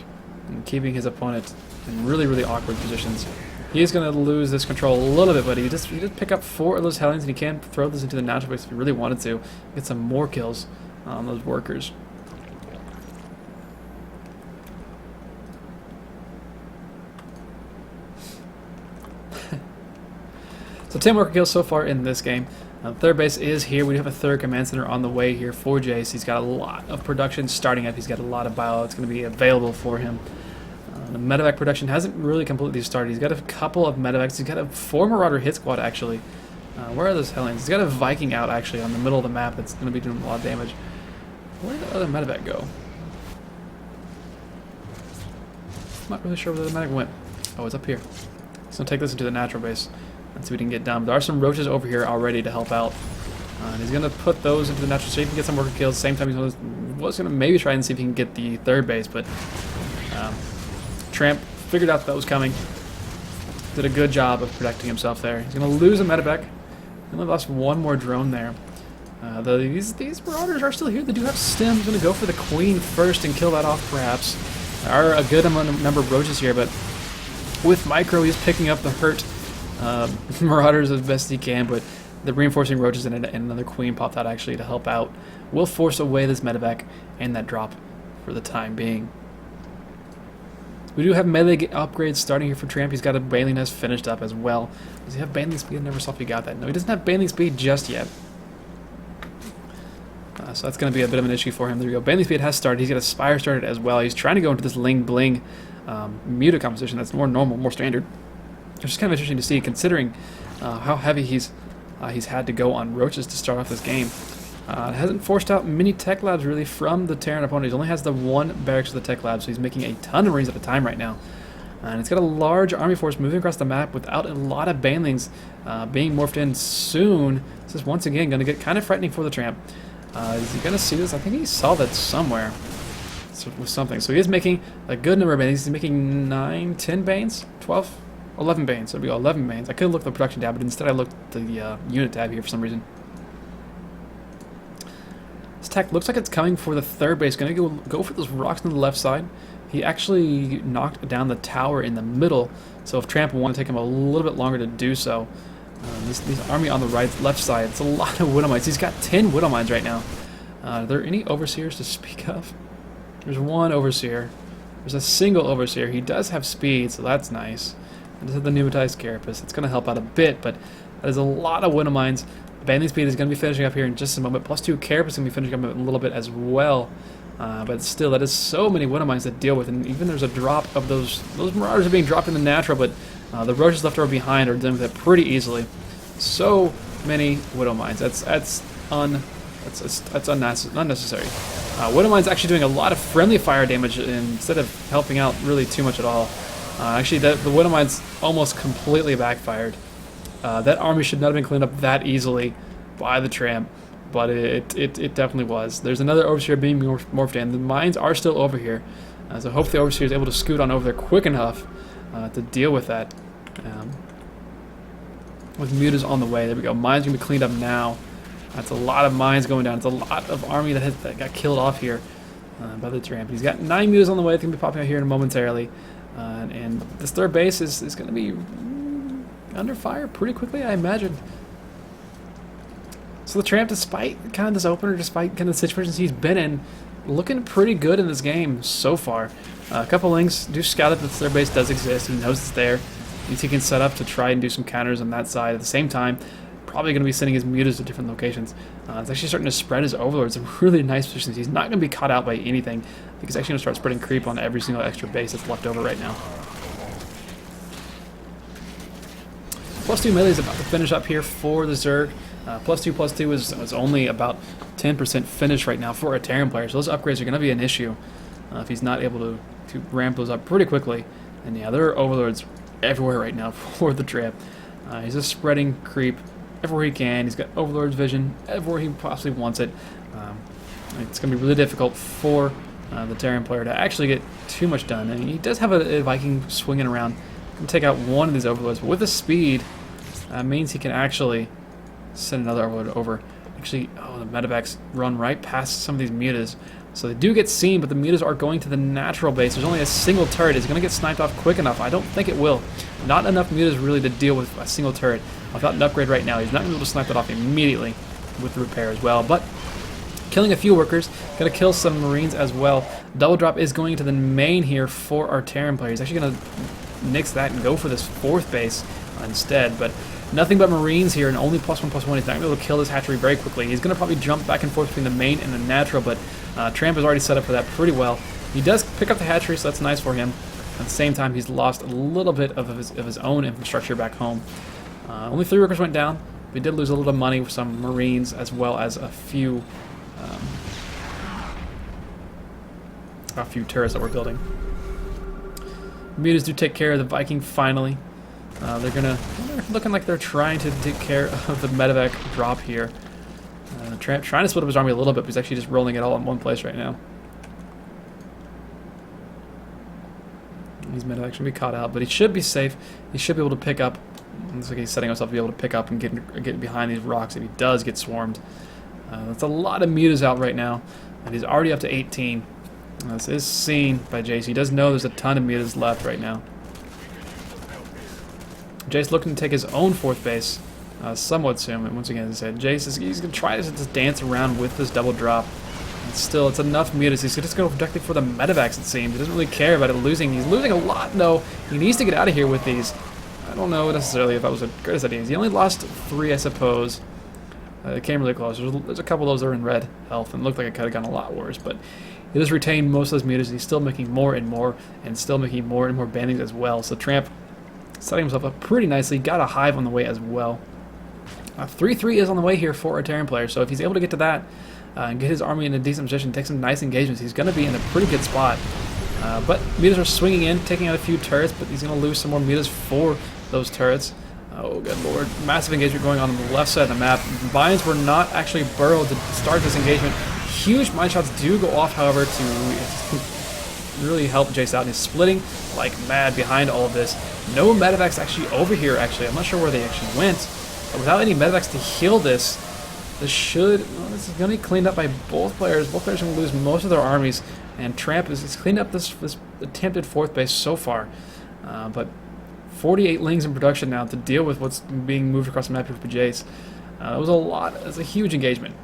and keeping his opponent in really, really awkward positions. He is going to lose this control a little bit, but he just pick up 4 of those Hellions, and he can throw this into the natural base if he really wanted to. Get some more kills on those workers. So 10 worker kills so far in this game. 3rd base is here. We have a 3rd command center on the way here for Jace. He's got a lot of production starting up. He's got a lot of bio that's going to be available for him. The medevac production hasn't really completely started. He's got a couple of medevacs. He's got a 4 Marauder hit squad, actually. Where are those Hellions? He's got a Viking out, actually, on the middle of the map that's going to be doing a lot of damage. Where did the other medevac go? I'm not really sure where the medevac went. Oh, it's up here. He's going to take this into the natural base and see what he can get done. But there are some Roaches over here already to help out. And he's going to put those into the natural so he can get some worker kills. Same time, he was going to maybe try and see if he can get the 3rd base, but Tramp figured out that was coming. Did a good job of protecting himself there. He's going to lose a medevac. He only lost 1 more drone there. These Marauders are still here. They do have stim. He's going to go for the Queen first and kill that off, perhaps. There are a good number of Roaches here, but with Micro, he's picking up the hurt Marauders as best he can, but the reinforcing Roaches and another Queen popped out actually to help out. Will force away this medevac and that drop for the time being. We do have melee upgrades starting here for Tramp. He's got a Baneling Nest finished up as well. Does he have Baneling Speed? I never saw if he got that. No, he doesn't have Baneling Speed just yet. So that's going to be a bit of an issue for him. There we go. Baneling Speed has started. He's got a Spire started as well. He's trying to go into this Ling Bling Muta composition that's more normal, more standard. Which is kind of interesting to see considering how heavy he's had to go on Roaches to start off this game. Hasn't forced out many tech labs really from the Terran opponent. He only has the one barracks of the tech lab, so he's making a ton of Marines at a time right now. And it's got a large army force moving across the map without a lot of banelings being morphed in soon. This is once again going to get kind of frightening for the Tramp. Is he going to see this? I think he saw that somewhere with something. So he is making a good number of banelings. He's making 9, 10 banes, 12, 11 banes. So it'll be 11 banes. I could have looked at the production tab, but instead I looked at the unit tab here for some reason. This tech looks like it's coming for the third base. Going to go for those rocks on the left side. He actually knocked down the tower in the middle, so if Tramp will want to take him a little bit longer to do so. This army on the left side, it's a lot of Widow Mines. He's got 10 Widow Mines right now. Are there any Overseers to speak of? There's one Overseer. There's a single Overseer. He does have speed, so that's nice. And does have the pneumatized Carapace. It's going to help out a bit, but that is a lot of Widow Mines. Banding speed is going to be finishing up here in just a moment. +2 Carapace is going to be finishing up a little bit as well. But still, that is so many Widow Mines to deal with, and even there's a drop of those Marauders are being dropped in the natural, but the Roaches left over behind are dealing with it pretty easily. So many Widow Mines. That's unnecessary. Widow Mines actually doing a lot of friendly fire damage instead of helping out really too much at all. Actually, the Widow Mines almost completely backfired. That army should not have been cleaned up that easily by the Tramp. But it definitely was. There's another Overseer being morphed in. The mines are still over here. So hopefully the Overseer is able to scoot on over there quick enough to deal with that. With mutas on the way. There we go. Mines going to be cleaned up now. That's a lot of mines going down. It's a lot of army that got killed off here by the Tramp. He's got 9 mutas on the way. It's going to be popping out here momentarily. And this third base is going to be under fire pretty quickly, I imagine. So the Tramp, despite kind of this opener, despite kind of the situations he's been in, looking pretty good in this game so far. A couple links do scout that the third base does exist. He knows it's there. He can set up to try and do some counters on that side. At the same time, probably going to be sending his mutas to different locations. It's actually starting to spread his overlords in really nice positions. He's not going to be caught out by anything. I think he's actually going to start spreading creep on every single extra base that's left over right now. +2 melee is about to finish up here for the Zerg. +2 is only about 10% finish right now for a Terran player, so those upgrades are going to be an issue if he's not able to ramp those up pretty quickly. And yeah, there are overlords everywhere right now for the Tramp. He's just spreading creep everywhere he can. He's got overlord's vision everywhere he possibly wants it. It's going to be really difficult for the Terran player to actually get too much done. I mean, he does have a Viking swinging around. He can take out one of these overlords, but with the speed, that means he can actually send another overlord over. Actually, the medevacs run right past some of these mutas. So they do get seen, but the mutas are going to the natural base. There's only a single turret. Is it going to get sniped off quick enough? I don't think it will. Not enough mutas really to deal with a single turret. Without an upgrade right now, he's not going to be able to snipe that off immediately with the repair as well. But killing a few workers, going to kill some Marines as well. Double drop is going to the main here for our Terran player. He's actually going to nix that and go for this fourth base instead. But nothing but Marines here, and only +1/+1. He's not going to be able to kill this hatchery very quickly. He's going to probably jump back and forth between the main and the natural, but Tramp is already set up for that pretty well. He does pick up the hatchery, so that's nice for him. At the same time, he's lost a little bit of his own infrastructure back home. Only 3 workers went down. We did lose a little money with some Marines, as well as a few turrets that we're building. Mutas do take care of the Viking finally. They're looking like they're trying to take care of the medevac drop here. Tramp trying to split up his army a little bit, but he's actually just rolling it all in one place right now. These medevacs should be caught out, but he should be safe. He should be able to pick up. Looks like he's setting himself to be able to pick up and get behind these rocks if he does get swarmed. That's a lot of mutas out right now, and he's already up to 18. This is seen by Jace. He does know there's a ton of mutas left right now. Jace looking to take his own fourth base somewhat soon. And once again, as I said, Jace he's going to try to just dance around with this double drop. And still, it's enough mutas. He's just going to go directly for the medevacs, it seems. He doesn't really care about it losing. He's losing a lot, though. He needs to get out of here with these. I don't know necessarily if that was the greatest idea. He only lost 3, I suppose. It came really close. There's a couple of those that are in red health, and it looked like it could have gone a lot worse. But he just retained most of those mutas. He's still making more and more, and still making more and more bandings as well. So Tramp setting himself up pretty nicely. Got a hive on the way as well. 3-3 is on the way here for a Terran player, so if he's able to get to that and get his army in a decent position, take some nice engagements, he's going to be in a pretty good spot. But mutas are swinging in, taking out a few turrets, but he's going to lose some more mutas for those turrets. Oh, good lord. Massive engagement going on the left side of the map. Vines were not actually burrowed to start this engagement. Huge mine shots do go off, however, to really help Jace out. And he's splitting like mad behind all of this. No medevacs actually over here, actually. I'm not sure where they actually went. But without any medevacs to heal this, this is going to be cleaned up by both players. Both players are going to lose most of their armies. And Tramp is cleaned up this attempted 4th base so far. But 48 lings in production now to deal with what's being moved across the map here for Jace. It was a lot. It was a huge engagement,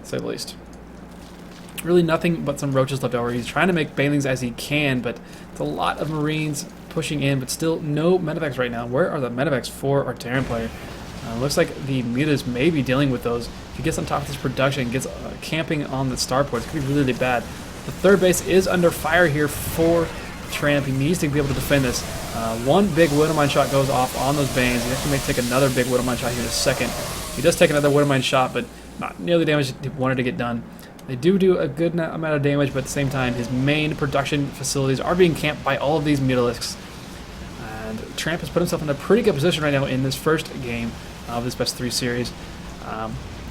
to say the least. Really nothing but some roaches left over. He's trying to make banelings as he can, but it's a lot of Marines pushing in, but still no medevacs right now. Where are the medevacs for our Terran player? Looks like the mutas may be dealing with those. If he gets on top of this production and gets camping on the starport, it's going to be really, really bad. The 3rd base is under fire here for Tramp. He needs to be able to defend this. One big Widowmine shot goes off on those Banes. He actually may take another big Widowmine shot here in a second. He does take another Widowmine shot, but not nearly the damage he wanted to get done. They do a good amount of damage, but at the same time, his main production facilities are being camped by all of these Mutalisks. And Tramp has put himself in a pretty good position right now in this first game of this best 3 series.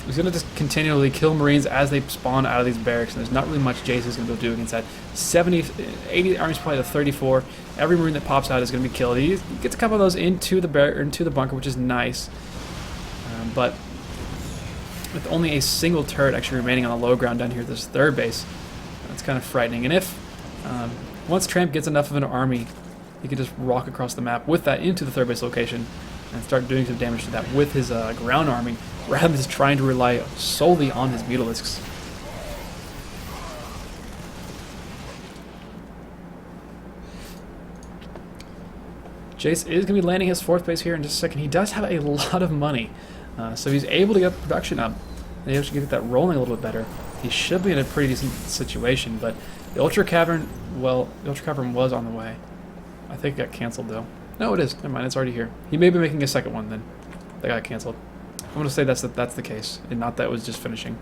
He's going to just continually kill Marines as they spawn out of these barracks, and there's not really much Jace is going to be able to do against that. 80 army supply to 34. Every Marine that pops out is going to be killed. He gets a couple of those into the bunker, which is nice. But with only a single turret actually remaining on the low ground down here at this 3rd base, that's kind of frightening. And if once Tramp gets enough of an army, he can just rock across the map with that into the 3rd base location and start doing some damage to that with his ground army, rather than just trying to rely solely on his Mutalisks. Jace is going to be landing his 4th base here in just a second. He does have a lot of money, so he's able to get production up and able to get that rolling a little bit better. He should be in a pretty decent situation, but the Ultra Cavern, well, the Ultra Cavern was on the way. I think it got canceled, though. No, it is. Never mind, it's already here. He may be making a second one, then. That got canceled. I'm going to say that's the case, and not that it was just finishing.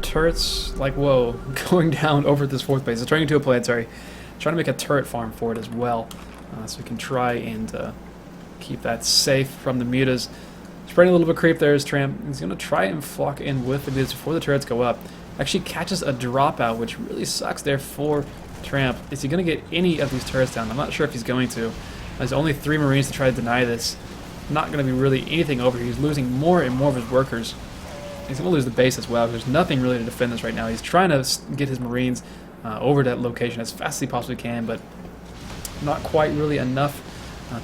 Turrets, like, whoa, going down over this 4th base. It's turning into a planetary. Trying to make a turret farm for it as well, so we can try and keep that safe from the mutas. Spreading a little bit of creep there is Tramp. He's going to try and flock in with the mutas before the turrets go up. Actually catches a dropout, which really sucks there for Tramp. Is he going to get any of these turrets down? I'm not sure if he's going to. There's only 3 Marines to try to deny this. Not going to be really anything over here. He's losing more and more of his workers. He's going to lose the base as well. There's nothing really to defend this right now. He's trying to get his Marines over that location as fast as he possibly can, but not quite really enough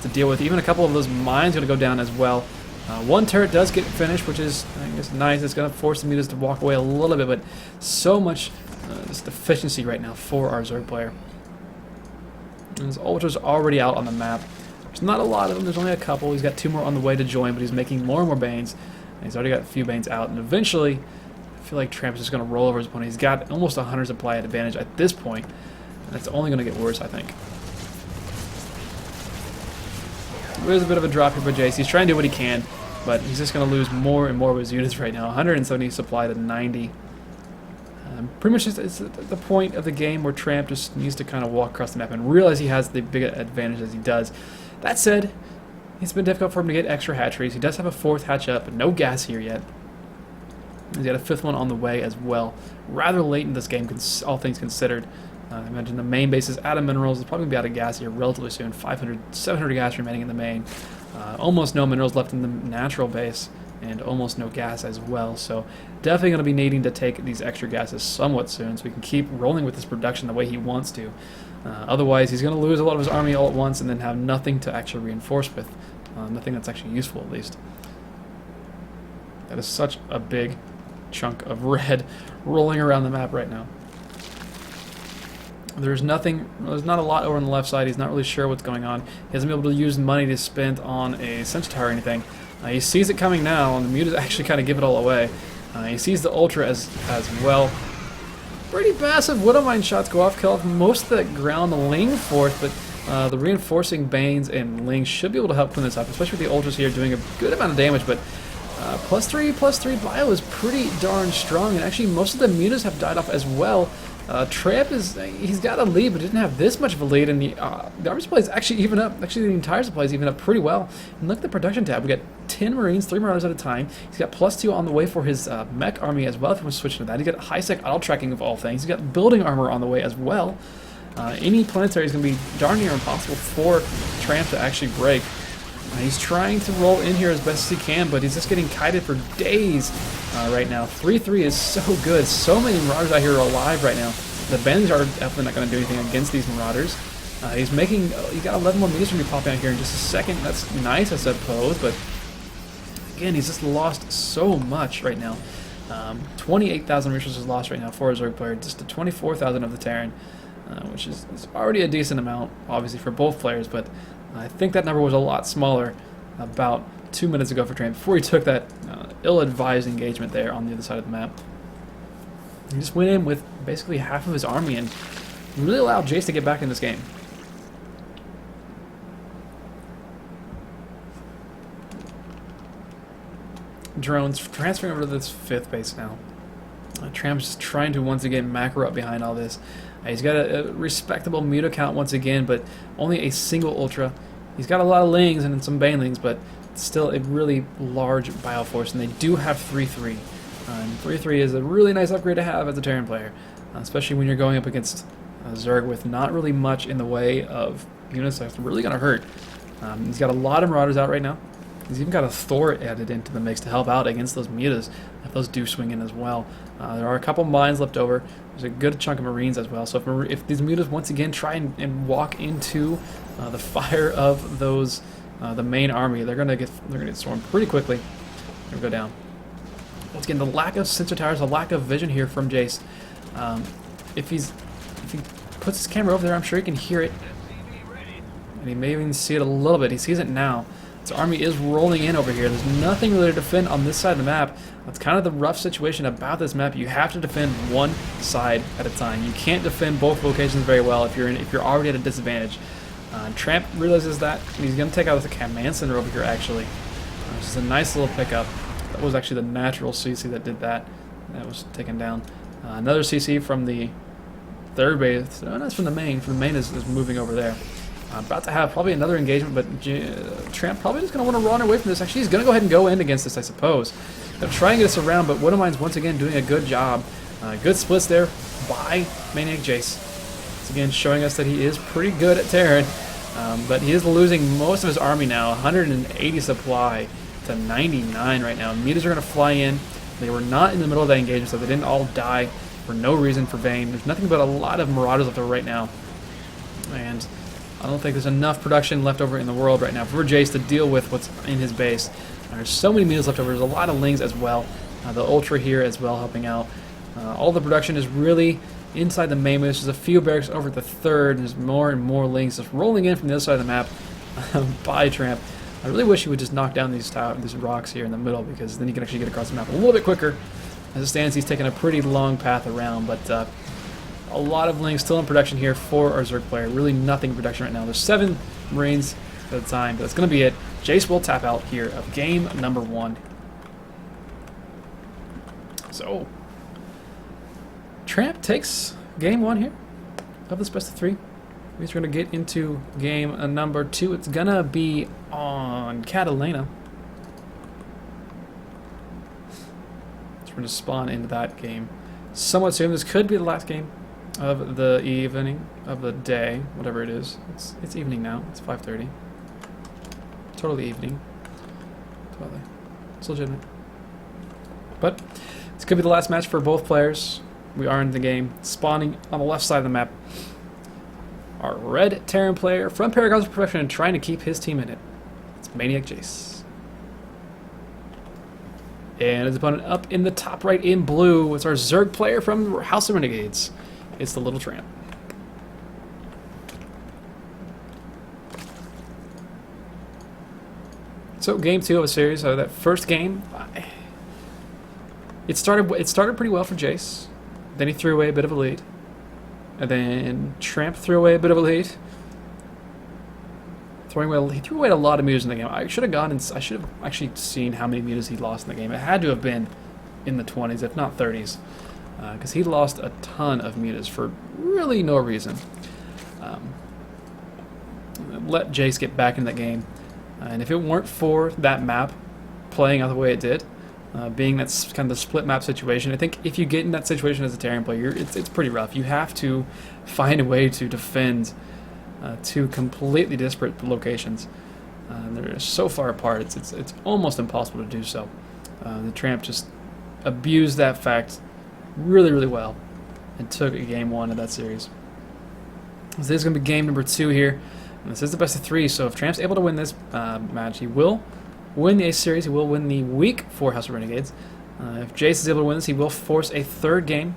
to deal with. Even a couple of those mines are going to go down as well. One turret does get finished, which is, I guess, nice. It's going to force the mutas to walk away a little bit, but so much just efficiency right now for our Zerg player. And his ultras already out on the map. There's not a lot of them. There's only a couple. He's got 2 more on the way to join, but he's making more and more Banes. And he's already got a few Banes out, and eventually, I feel like Tramp's just going to roll over his opponent. He's got almost 100 supply advantage at this point, and it's only going to get worse, I think. There's a bit of a drop here for Jace. He's trying to do what he can, but he's just going to lose more and more of his units right now. 170 supply to 90. Pretty much just it's the point of the game where Tramp just needs to kind of walk across the map and realize he has the big advantage as he does. That said, it's been difficult for him to get extra hatcheries. He does have a 4th hatch up, but no gas here yet. He's got a 5th one on the way as well. Rather late in this game, all things considered. I imagine the main base is out of minerals. It's probably going to be out of gas here relatively soon. 700 gas remaining in the main. Almost no minerals left in the natural base, and almost no gas as well. So definitely going to be needing to take these extra gases somewhat soon so we can keep rolling with this production the way he wants to. Otherwise, he's going to lose a lot of his army all at once and then have nothing to actually reinforce with. Nothing that's actually useful, at least. That is such a big chunk of red rolling around the map right now. There's not a lot over on the left side. He's not really sure what's going on. He hasn't been able to use money to spend on a sensor tower or anything. He sees it coming now, and the mutas actually kind of give it all away. He sees the Ultra as well. Pretty massive Widowmine shots go off, kill off most of the ground ling force, but The reinforcing Banes and Lings should be able to help clean this up, especially with the Ultras here doing a good amount of damage, but +3/+3 bio is pretty darn strong, and actually most of the mutas have died off as well. Tramp he's got a lead, but didn't have this much of a lead, and the army supply is actually even up. Actually, the entire supply is even up pretty well. And look at the production tab. We got 10 Marines, 3 Marauders at a time. He's got +2 on the way for his mech army as well, if he wants to switch to that. He's got high-sec auto tracking of all things. He's got building armor on the way as well. Any planetary is going to be darn near impossible for Tramp to actually break. He's trying to roll in here as best as he can, but he's just getting kited for days right now. 3-3 is so good. So many Marauders out here are alive right now. The Bends are definitely not going to do anything against these Marauders. He's got 11 more meters going to be popping out here in just a second. That's nice, I suppose, but again, he's just lost so much right now. 28,000 resources lost right now for a Zerg player, just to 24,000 of the Terran, which is already a decent amount, obviously, for both players, but I think that number was a lot smaller about 2 minutes ago for Tramp, before he took that ill-advised engagement there on the other side of the map. He just went in with basically half of his army and really allowed Jace to get back in this game. Drones transferring over to this 5th base now. Tramp's just trying to once again macro up behind all this. He's got a respectable muta count once again, but only a single Ultra. He's got a lot of Lings and some Banelings, but still a really large Bioforce, and they do have 3-3. And 3-3 is a really nice upgrade to have as a Terran player, especially when you're going up against Zerg with not really much in the way of units that's really going to hurt. He's got a lot of Marauders out right now. He's even got a Thor added into the mix to help out against those mutas, if those do swing in as well. There are a couple mines left over. There's a good chunk of Marines as well. So if these mutas once again try and walk into the fire of those the main army, they're gonna get stormed pretty quickly. They're gonna go down. Once again, the lack of sensor towers, the lack of vision here from Jace. If he puts his camera over there, I'm sure he can hear it, and he may even see it a little bit. He sees it now. His army is rolling in over here. There's nothing really to defend on this side of the map. That's kind of the rough situation about this map. You have to defend one side at a time. You can't defend both locations very well if you're already at a disadvantage. Tramp realizes that, and he's going to take out the command center over here, actually. Which is a nice little pickup. That was actually the natural CC that did that. That was taken down. Another CC from the 3rd base. No, that's from the main. From the main is moving over there. About to have probably another engagement, but Tramp probably just going to want to run away from this. Actually, he's going to go ahead and go in against this, I suppose. They'll try and get us around, but Widowmine's once again doing a good job. Good splits there by Maniac Jace. Once again, showing us that he is pretty good at Terran, but he is losing most of his army now. 180 supply to 99 right now. Mutas are going to fly in. They were not in the middle of that engagement, so they didn't all die for no reason for Vayne. There's nothing but a lot of Marauders left over right now. And I don't think there's enough production left over in the world right now for Jace to deal with what's in his base. There's so many mutas left over. There's a lot of Lings as well. The Ultra here as well helping out. All the production is really inside the main base. There's a few barracks over at the 3rd. There's more and more Lings just rolling in from the other side of the map by Tramp. I really wish he would just knock down these rocks here in the middle, because then he can actually get across the map a little bit quicker. As it stands, he's taking a pretty long path around, but a lot of Lings still in production here for our Zerg player. Really nothing in production right now. There's 7 Marines at a time, but that's going to be it. Jace will tap out here of game number 1. So, Tramp takes game 1 here of this best of 3. We're going to get into game number 2. It's going to be on Catalina. So we're going to spawn into that game somewhat soon. This could be the last game of the evening, of the day, whatever it is. It's evening now. It's 5:30. Totally evening. Totally. It's legitimate. But this could be the last match for both players. We are in the game. Spawning on the left side of the map. Our red Terran player from Paragons Profession and trying to keep his team in it. It's Maniac Jace. And his opponent up in the top right in blue is our Zerg player from House of Renegades. It's the little Tramp. So game 2 of a series. So that first game, it started pretty well for Jace. Then he threw away a bit of a lead. And then Tramp threw away a bit of a lead. He threw away a lot of mutas in the game. I should have gone and I should have actually seen how many mutas he lost in the game. It had to have been in the 20s, if not 30s, because he lost a ton of mutas for really no reason. Let Jace get back in that game, and if it weren't for that map playing out the way it did, being that's kind of the split map situation, I think if you get in that situation as a Terran player, it's pretty rough. You have to find a way to defend two completely disparate locations. They're so far apart, it's almost impossible to do so. The Tramp just abused that fact really, really well and took a game 1 of that series. So this is going to be game number 2 here. And this is the best of 3, so if Tramp's able to win this match, he will win the Ace Series, he will win the week for House of Renegades. If Jace is able to win this, he will force a 3rd game,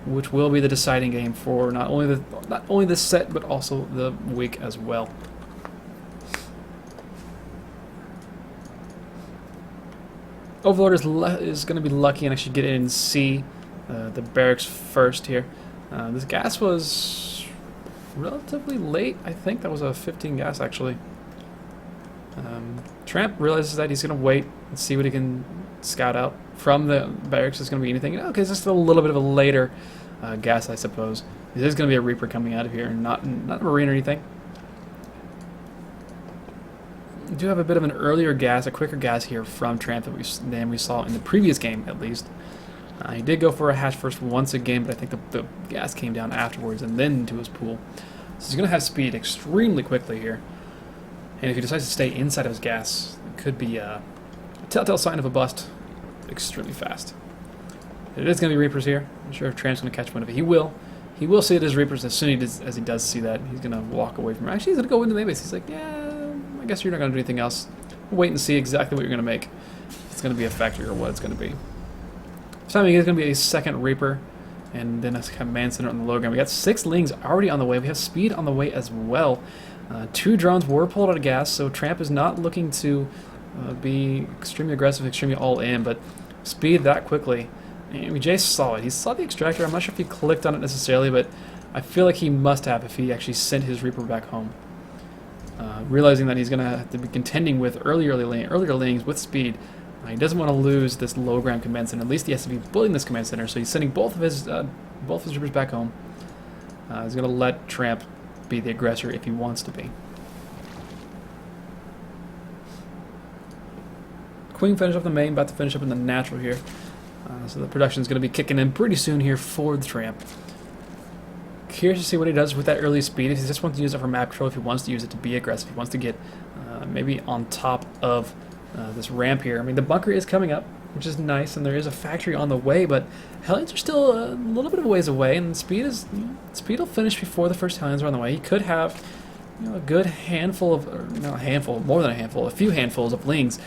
which will be the deciding game for not only this set, but also the week as well. Overlord is going to be lucky and actually get in and see the barracks first here. This gas was relatively late. I think that was a 15 gas actually. Tramp realizes that he's going to wait and see what he can scout out from the barracks. Is going to be anything. Okay, it's just a little bit of a later gas, I suppose. There's going to be a Reaper coming out of here, not a Marine or anything. We do have a bit of an earlier gas, a quicker gas here from Tramp than we saw in the previous game, at least. He did go for a hatch first once again, but I think the gas came down afterwards and then into his pool. So he's going to have speed extremely quickly here. And if he decides to stay inside of his gas, it could be a telltale sign of a bust extremely fast. It is going to be Reapers here. I'm not sure if Tramp's going to catch one of it. He will. He will see it as Reapers as soon as he does see that. He's going to walk away from it. Actually, he's going to go into the main base. He's like, yeah, I guess you're not going to do anything else. We'll wait and see exactly what you're going to make. If it's going to be a factory or what it's going to be. This time it's going to be a 2nd Reaper, and then a command center on the low ground. We got 6 Lings already on the way. We have speed on the way as well. 2 drones were pulled out of gas, so Tramp is not looking to be extremely aggressive, extremely all in, but speed that quickly. And Jace saw it. He saw the extractor. I'm not sure if he clicked on it necessarily, but I feel like he must have if he actually sent his Reaper back home. Realizing that he's going to have to be contending with earlier Lings with speed. He doesn't want to lose this low ground command center. At least he has to be building this command center, so he's sending both of his Reapers back home. He's going to let Tramp be the aggressor if he wants to be. Queen finished up the main, about to finish up in the natural here. So the production is going to be kicking in pretty soon here for the Tramp. Curious to see what he does with that early speed. If he just wants to use it for map control, if he wants to use it to be aggressive, if he wants to get maybe on top of this ramp here. I mean, the bunker is coming up, which is nice, and there is a factory on the way, but Hellions are still a little bit of a ways away, and speed will finish before the first Hellions are on the way. He could have a good handful of, or not a handful, more than a handful, a few handfuls of Lings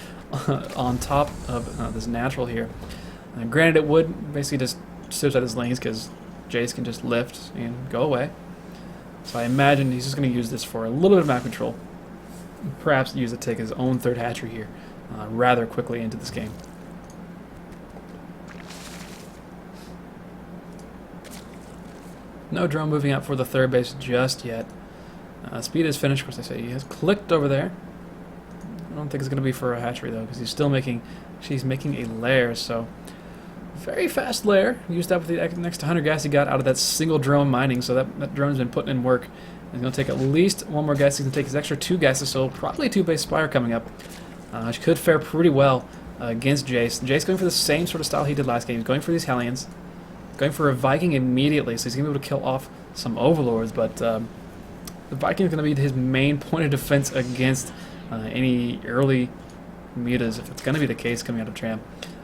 on top of this natural here. Granted, it would basically just switch out his Lings because Jace can just lift and go away. So I imagine he's just going to use this for a little bit of map control. Perhaps use it to take his own 3rd hatchery here rather quickly into this game. No drone moving out for the 3rd base just yet. Speed is finished, of course I say. He has clicked over there. I don't think it's going to be for a hatchery though, because he's still making, she's making a lair, so very fast lair. Used up with the next 100 gas he got out of that single drone mining, so that drone's been putting in work. He's going to take at least 1 more gas. He's going to take his extra 2 gases, so probably 2 base Spire coming up. Which could fare pretty well against Jace. Jace going for the same sort of style he did last game. He's going for these Hellions. Going for a Viking immediately, so he's going to be able to kill off some Overlords, but the Viking is going to be his main point of defense against any early mutas, if it's going to be the case coming out of Tramp.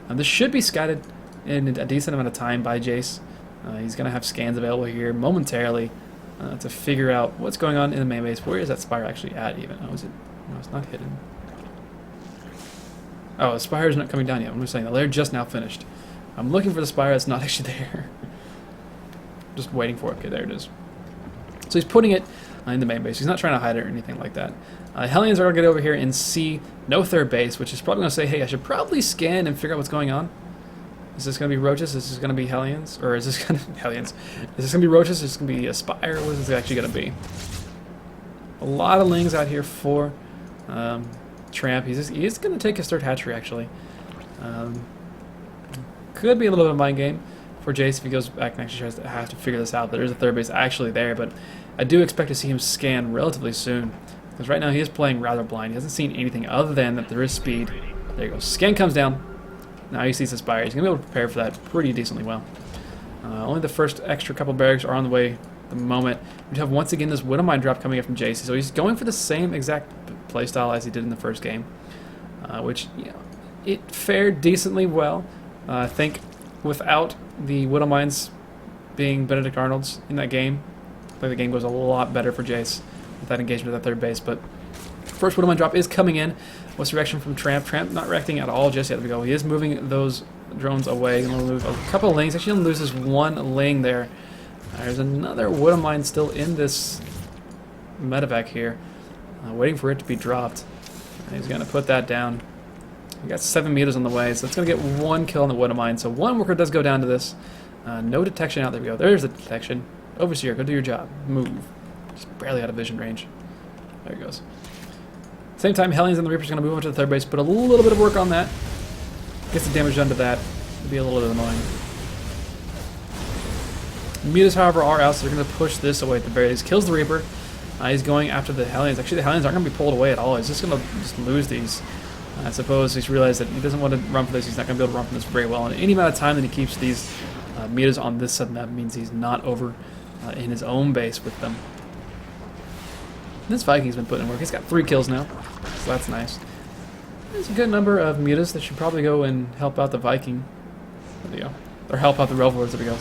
This should be scouted in a decent amount of time by Jace. He's going to have scans available here momentarily to figure out what's going on in the main base. Where is that Spire actually at even? Oh, is it? No, it's not hidden. Oh, the Spire is not coming down yet. I'm just saying, the lair just now finished. I'm looking for the Spire that's not actually there. Just waiting for it. Okay, there it is. So he's putting it in the main base. He's not trying to hide it or anything like that. Hellions are going to get over here and see no 3rd base, which is probably going to say, hey, I should probably scan and figure out what's going on. Is this going to be Roaches? Is this going to be Hellions? Or is this going to be Hellions? Is this going to be Roaches? Is this going to be a Spire? What is this actually going to be? A lot of lings out here for Tramp. He's going to take his third hatchery, actually. Could be a little bit of a mind game for Jace if he goes back and actually has to figure this out. There's a third base actually there, but I do expect to see him scan relatively soon. Because right now he is playing rather blind. He hasn't seen anything other than that there is speed. There you go. Scan comes down. Now he sees the Spire. He's going to be able to prepare for that pretty decently well. Only the first extra couple barracks are on the way at the moment. We have once again this Widowmine drop coming up from Jace. So he's going for the same exact playstyle as he did in the first game. Which, you know, it fared decently well. I think without the Widowmines being Benedict Arnolds in that game, I think the game goes a lot better for Jace with that engagement at that third base. But first Widowmine drop is coming in. What's the reaction from Tramp? Tramp not reacting at all just yet. There we go. He is moving those drones away. He's going to lose a couple of lings. Actually, going to lose this one ling there. There's another Widowmine still in this medevac here, waiting for it to be dropped. And he's going to put that down. We got 7 meters on the way, so it's going to get 1 kill on the Widowmine. So 1 worker does go down to this. No detection out. There we go. There's the detection. Overseer, go do your job. Move. Just barely out of vision range. There he goes. Same time, Hellions and the Reaper's going to move on to the third base, put a little bit of work on that. Gets the damage done to that. It'll be a little bit annoying. Mutas, however, are out, so they're going to push this away at the very least. Kills the Reaper. He's going after the Hellions. Actually, the Hellions aren't going to be pulled away at all. He's just going to just lose these. I suppose he's realized that he doesn't want to run for this. He's not going to be able to run from this very well. And any amount of time that he keeps these Mutas on this submap means he's not over in his own base with them. This Viking's been putting in work. He's got 3 kills now, so that's nice. There's a good number of Mutas that should probably go and help out the Viking. There you go. Or help out the Revelers. There we go.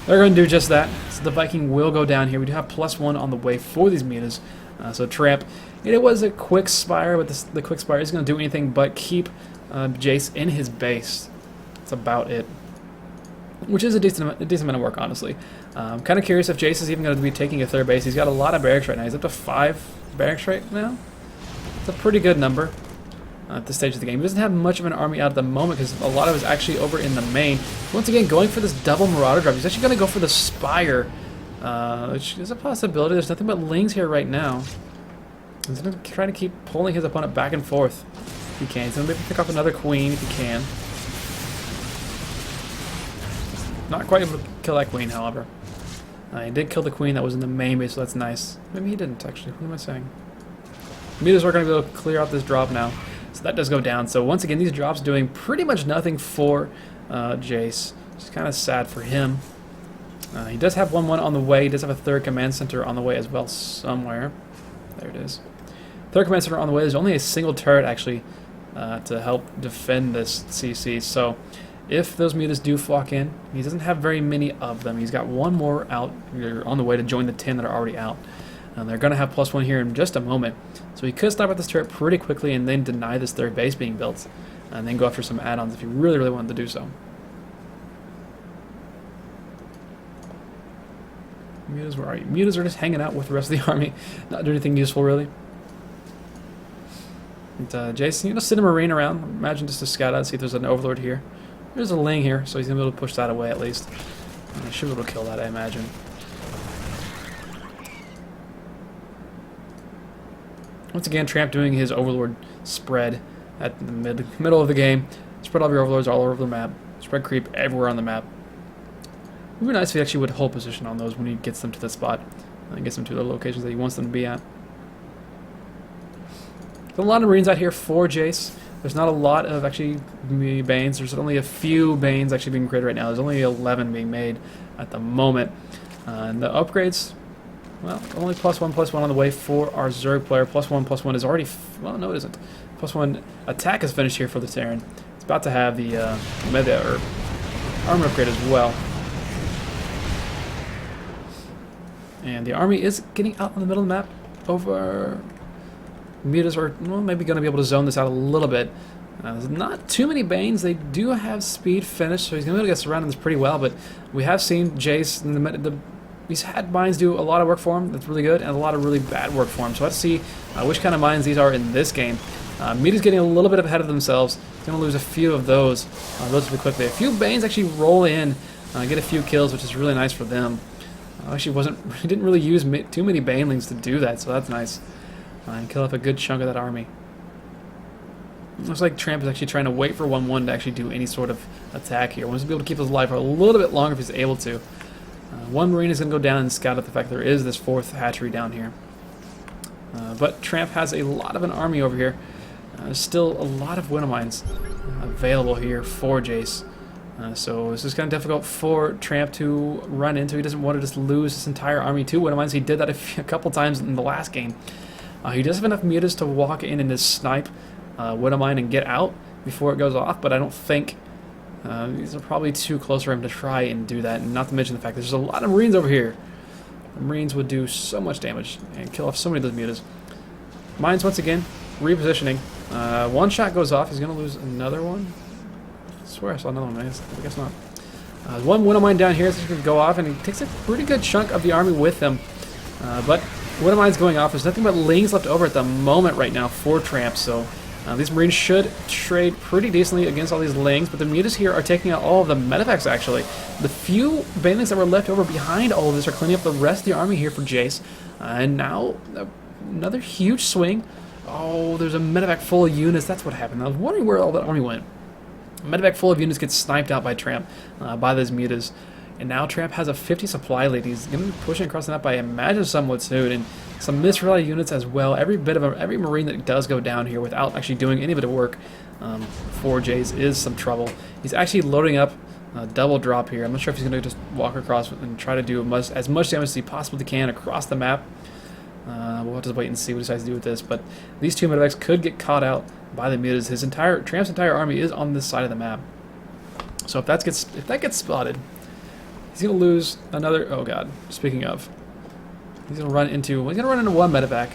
They're going to do just that. So the Viking will go down here. We do have +1 on the way for these Mutas. So Tramp, it was a quick Spire, but the quick Spire isn't going to do anything but keep Jace in his base. That's about it. Which is a decent amount of work, honestly. I'm kind of curious if Jace is even going to be taking a third base. He's got a lot of barracks right now. He's up to 5 barracks right now. It's a pretty good number at this stage of the game. He doesn't have much of an army out at the moment because a lot of it is actually over in the main. Once again, going for this double Marauder drop. He's actually going to go for the Spire, which is a possibility. There's nothing but lings here right now. He's going to try to keep pulling his opponent back and forth if he can. He's going to maybe pick up another queen if he can. Not quite able to kill that queen, however. He did kill the queen that was in the main base, so that's nice. Maybe he didn't, actually. What am I saying? Mutas are going to be able to clear out this drop now. So that does go down. So once again, these drops doing pretty much nothing for Jace. It's kind of sad for him. He does have 1-1 on the way. He does have a third command center on the way as well somewhere. There it is. Third command center on the way. There's only a single turret, actually, to help defend this CC. So if those Mutas do flock in, he doesn't have very many of them. He's got 1 more out on the way to join the 10 that are already out. And they're going to have +1 here in just a moment. So he could stop at this turret pretty quickly and then deny this third base being built. And then go after some add-ons if he really, really wanted to do so. Mutas, where are you? Mutas are just hanging out with the rest of the army. Not doing anything useful, really. And, Jason, you know, send a Marine around. Imagine just to scout out, see if there's an Overlord here. There's a Ling here, so he's going to be able to push that away at least. And he should be able to kill that, I imagine. Once again, Tramp doing his Overlord spread at the middle of the game. Spread all of your Overlords all over the map. Spread creep everywhere on the map. It would be nice if he actually would hold position on those when he gets them to the spot. And gets them to the locations that he wants them to be at. There's a lot of Marines out here for Jace. There's not a lot of actually Banes. There's only a few Banes actually being created right now. There's only 11 being made at the moment. And the upgrades, well, only +1/+1 on the way for our Zerg player. +1/+1 is already, well, no it isn't. +1 attack is finished here for the Terran. It's about to have the armor upgrade as well. And the army is getting out in the middle of the map over... Mutas are, well, maybe going to be able to zone this out a little bit. There's not too many Banes. They do have speed finished, so he's going to be able to get surrounded this pretty well. But we have seen Jace, he's had mines do a lot of work for him. That's really good, and a lot of really bad work for him. So let's see which kind of mines these are in this game. Mutas getting a little bit ahead of themselves. He's going to lose a few of those relatively quickly. A few Banes actually roll in, get a few kills, which is really nice for them. Actually, he didn't really use too many banelings to do that, so that's nice. And kill off a good chunk of that army. Looks like Tramp is actually trying to wait for 1-1 to actually do any sort of attack here. Wants to be able to keep us alive for a little bit longer if he's able to. One Marine is going to go down and scout out the fact there is this 4th hatchery down here. But Tramp has a lot of an army over here. There's still a lot of winnow mines available here for Jace. So this is kind of difficult for Tramp to run into. He doesn't want to just lose his entire army to winnow mines. He did that a couple times in the last game. He does have enough mutas to walk in and just snipe winnow mine and get out before it goes off, but I don't think these are probably too close for him to try and do that, and not to mention the fact that there's a lot of Marines over here. The Marines would do so much damage and kill off so many of those mutas. Mines once again, repositioning. One shot goes off, he's going to lose another one. I swear I saw another one, I guess not. One winnow mine down here is going to go off, and he takes a pretty good chunk of the army with him. But winnow mine's going off. There's nothing but lings left over at the moment right now for Tramp, so these Marines should trade pretty decently against all these lings, but the mutas here are taking out all of the medevacs, actually. The few banelings that were left over behind all of this are cleaning up the rest of the army here for Jace. And now, another huge swing. Oh, there's a medevac full of units. That's what happened. I was wondering where all that army went. A medevac full of units gets sniped out by Tramp, by those mutas. And now Tramp has a 50 supply lead. He's going to be pushing across the map, I imagine, somewhat soon. And some misrally units as well. Every Marine that does go down here without actually doing any bit of work for Jace is some trouble. He's actually loading up a double drop here. I'm not sure if he's going to just walk across and try to do as much damage as he possibly can across the map. We'll have to wait and see what he decides to do with this. But these two medevacs could get caught out by the mutas. Tramp's entire army is on this side of the map. So if that gets spotted, he's going to lose another. Oh god! Speaking of, he's going to run into one medevac.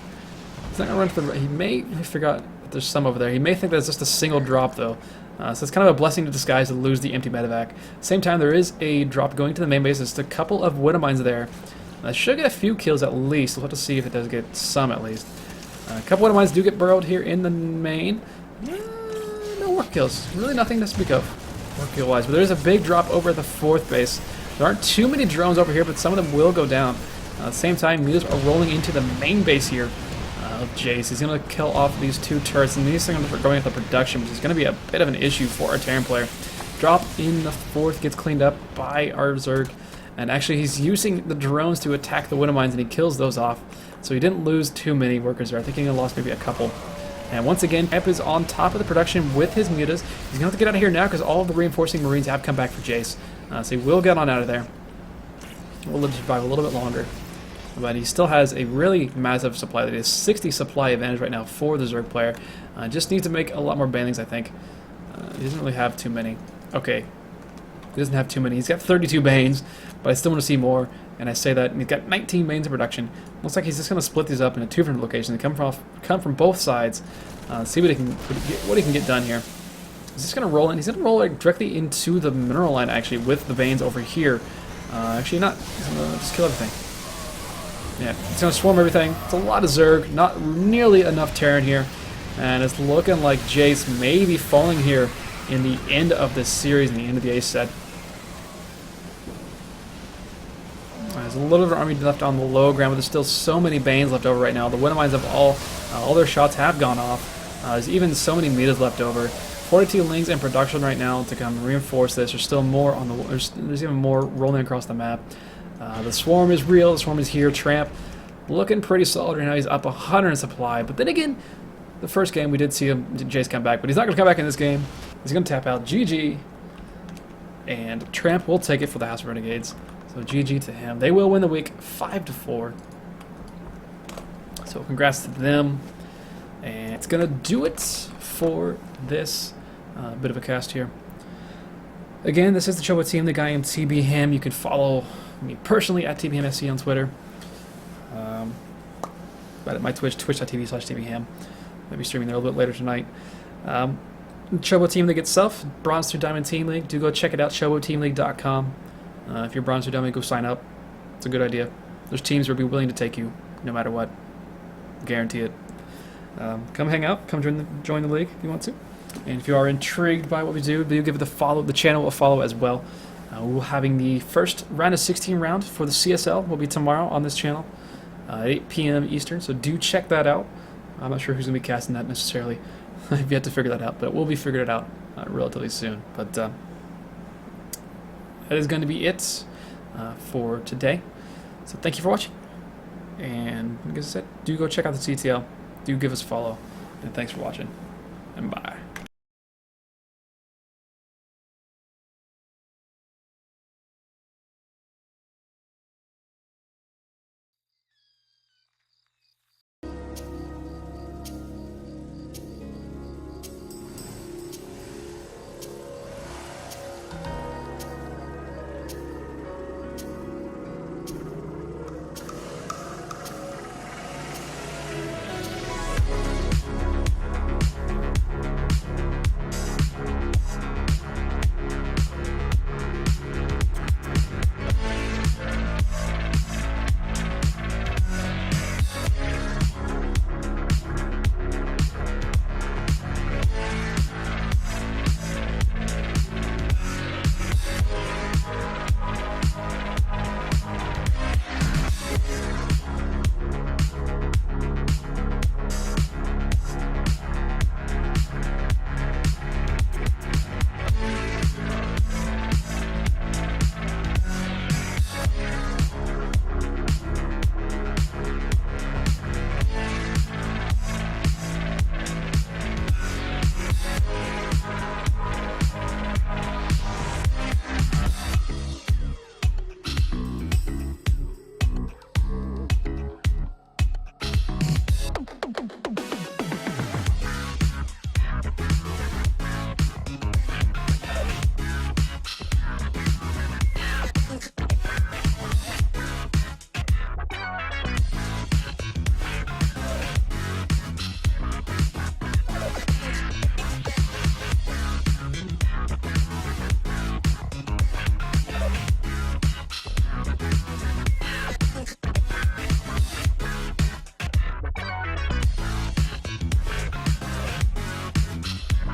He's not going to run to the. He may forgot that there's some over there. He may think that it's just a single drop though. So it's kind of a blessing in disguise to lose the empty medevac. Same time, there is a drop going to the main base. There's a couple of winnow mines there. That should get a few kills at least. We'll have to see if it does get some at least. A couple winnow mines do get burrowed here in the main. No work kills. Really nothing to speak of work kill wise. But there is a big drop over at the 4th base. There aren't too many drones over here, but some of them will go down. At the same time, mutas are rolling into the main base here of Jace. He's going to kill off these 2 turrets, and these things are going into production, which is going to be a bit of an issue for our Terran player. Drop in the 4th gets cleaned up by our Zerg, and actually he's using the drones to attack the winnow mines, and he kills those off. So he didn't lose too many workers there. I think he lost maybe a couple. And once again, Tramp is on top of the production with his mutas. He's going to have to get out of here now because all of the reinforcing Marines have come back for Jace. So he will get on out of there. We'll live to survive a little bit longer. But he still has a really massive supply. That is 60 supply advantage right now for the Zerg player. Just needs to make a lot more banelings, I think. He doesn't really have too many. Okay. He doesn't have too many. He's got 32 banes, but I still want to see more. And I say that, and he's got 19 banes in production. Looks like he's just going to split these up into 2 different locations and come from both sides. See what he can get done here. He's just going to roll in. He's going to roll like directly into the mineral line, actually, with the veins over here. Actually, not. He's going to just kill everything. Yeah, he's going to swarm everything. It's a lot of Zerg. Not nearly enough Terran here. And it's looking like Jace may be falling here in the end of this series, in the end of the ace set. There's a little bit of army left on the low ground, but there's still so many Banes left over right now. The winnow mines of all their shots have gone off. There's even so many mutas left over. 42 lings in production right now to come reinforce this. There's still more on the. There's even more rolling across the map. The swarm is real. The swarm is here. Tramp looking pretty solid right now. He's up 100 in supply. But then again, the first game we did see Jace come back, but he's not going to come back in this game. He's going to tap out. GG. And Tramp will take it for the House of Renegades. So GG to him. They will win the week 5-4. So congrats to them. And it's going to do it for this bit of a cast here. Again, this is the Chobo Team League. I am TB Ham. You can follow me personally at TBHamSC on Twitter. But at my Twitch, twitch.tv/TBHam. I'll be streaming there a little bit later tonight. Chobo Team League itself, Bronze through Diamond Team League. Do go check it out, choboteamleague.com. If you're Bronze through Diamond, go sign up. It's a good idea. There's teams who will be willing to take you no matter what. Guarantee it. Come hang out. Come join the league if you want to. And if you are intrigued by what we do give it the channel a follow as well. We're having the first round of 16 round for the CSL will be tomorrow on this channel, 8 p.m. Eastern. So do check that out. I'm not sure who's going to be casting that necessarily. I've yet to figure that out, but we'll be figuring it out relatively soon. But that is going to be it for today. So thank you for watching. And like I said, do go check out the CTL. Do give us a follow. And thanks for watching. And bye.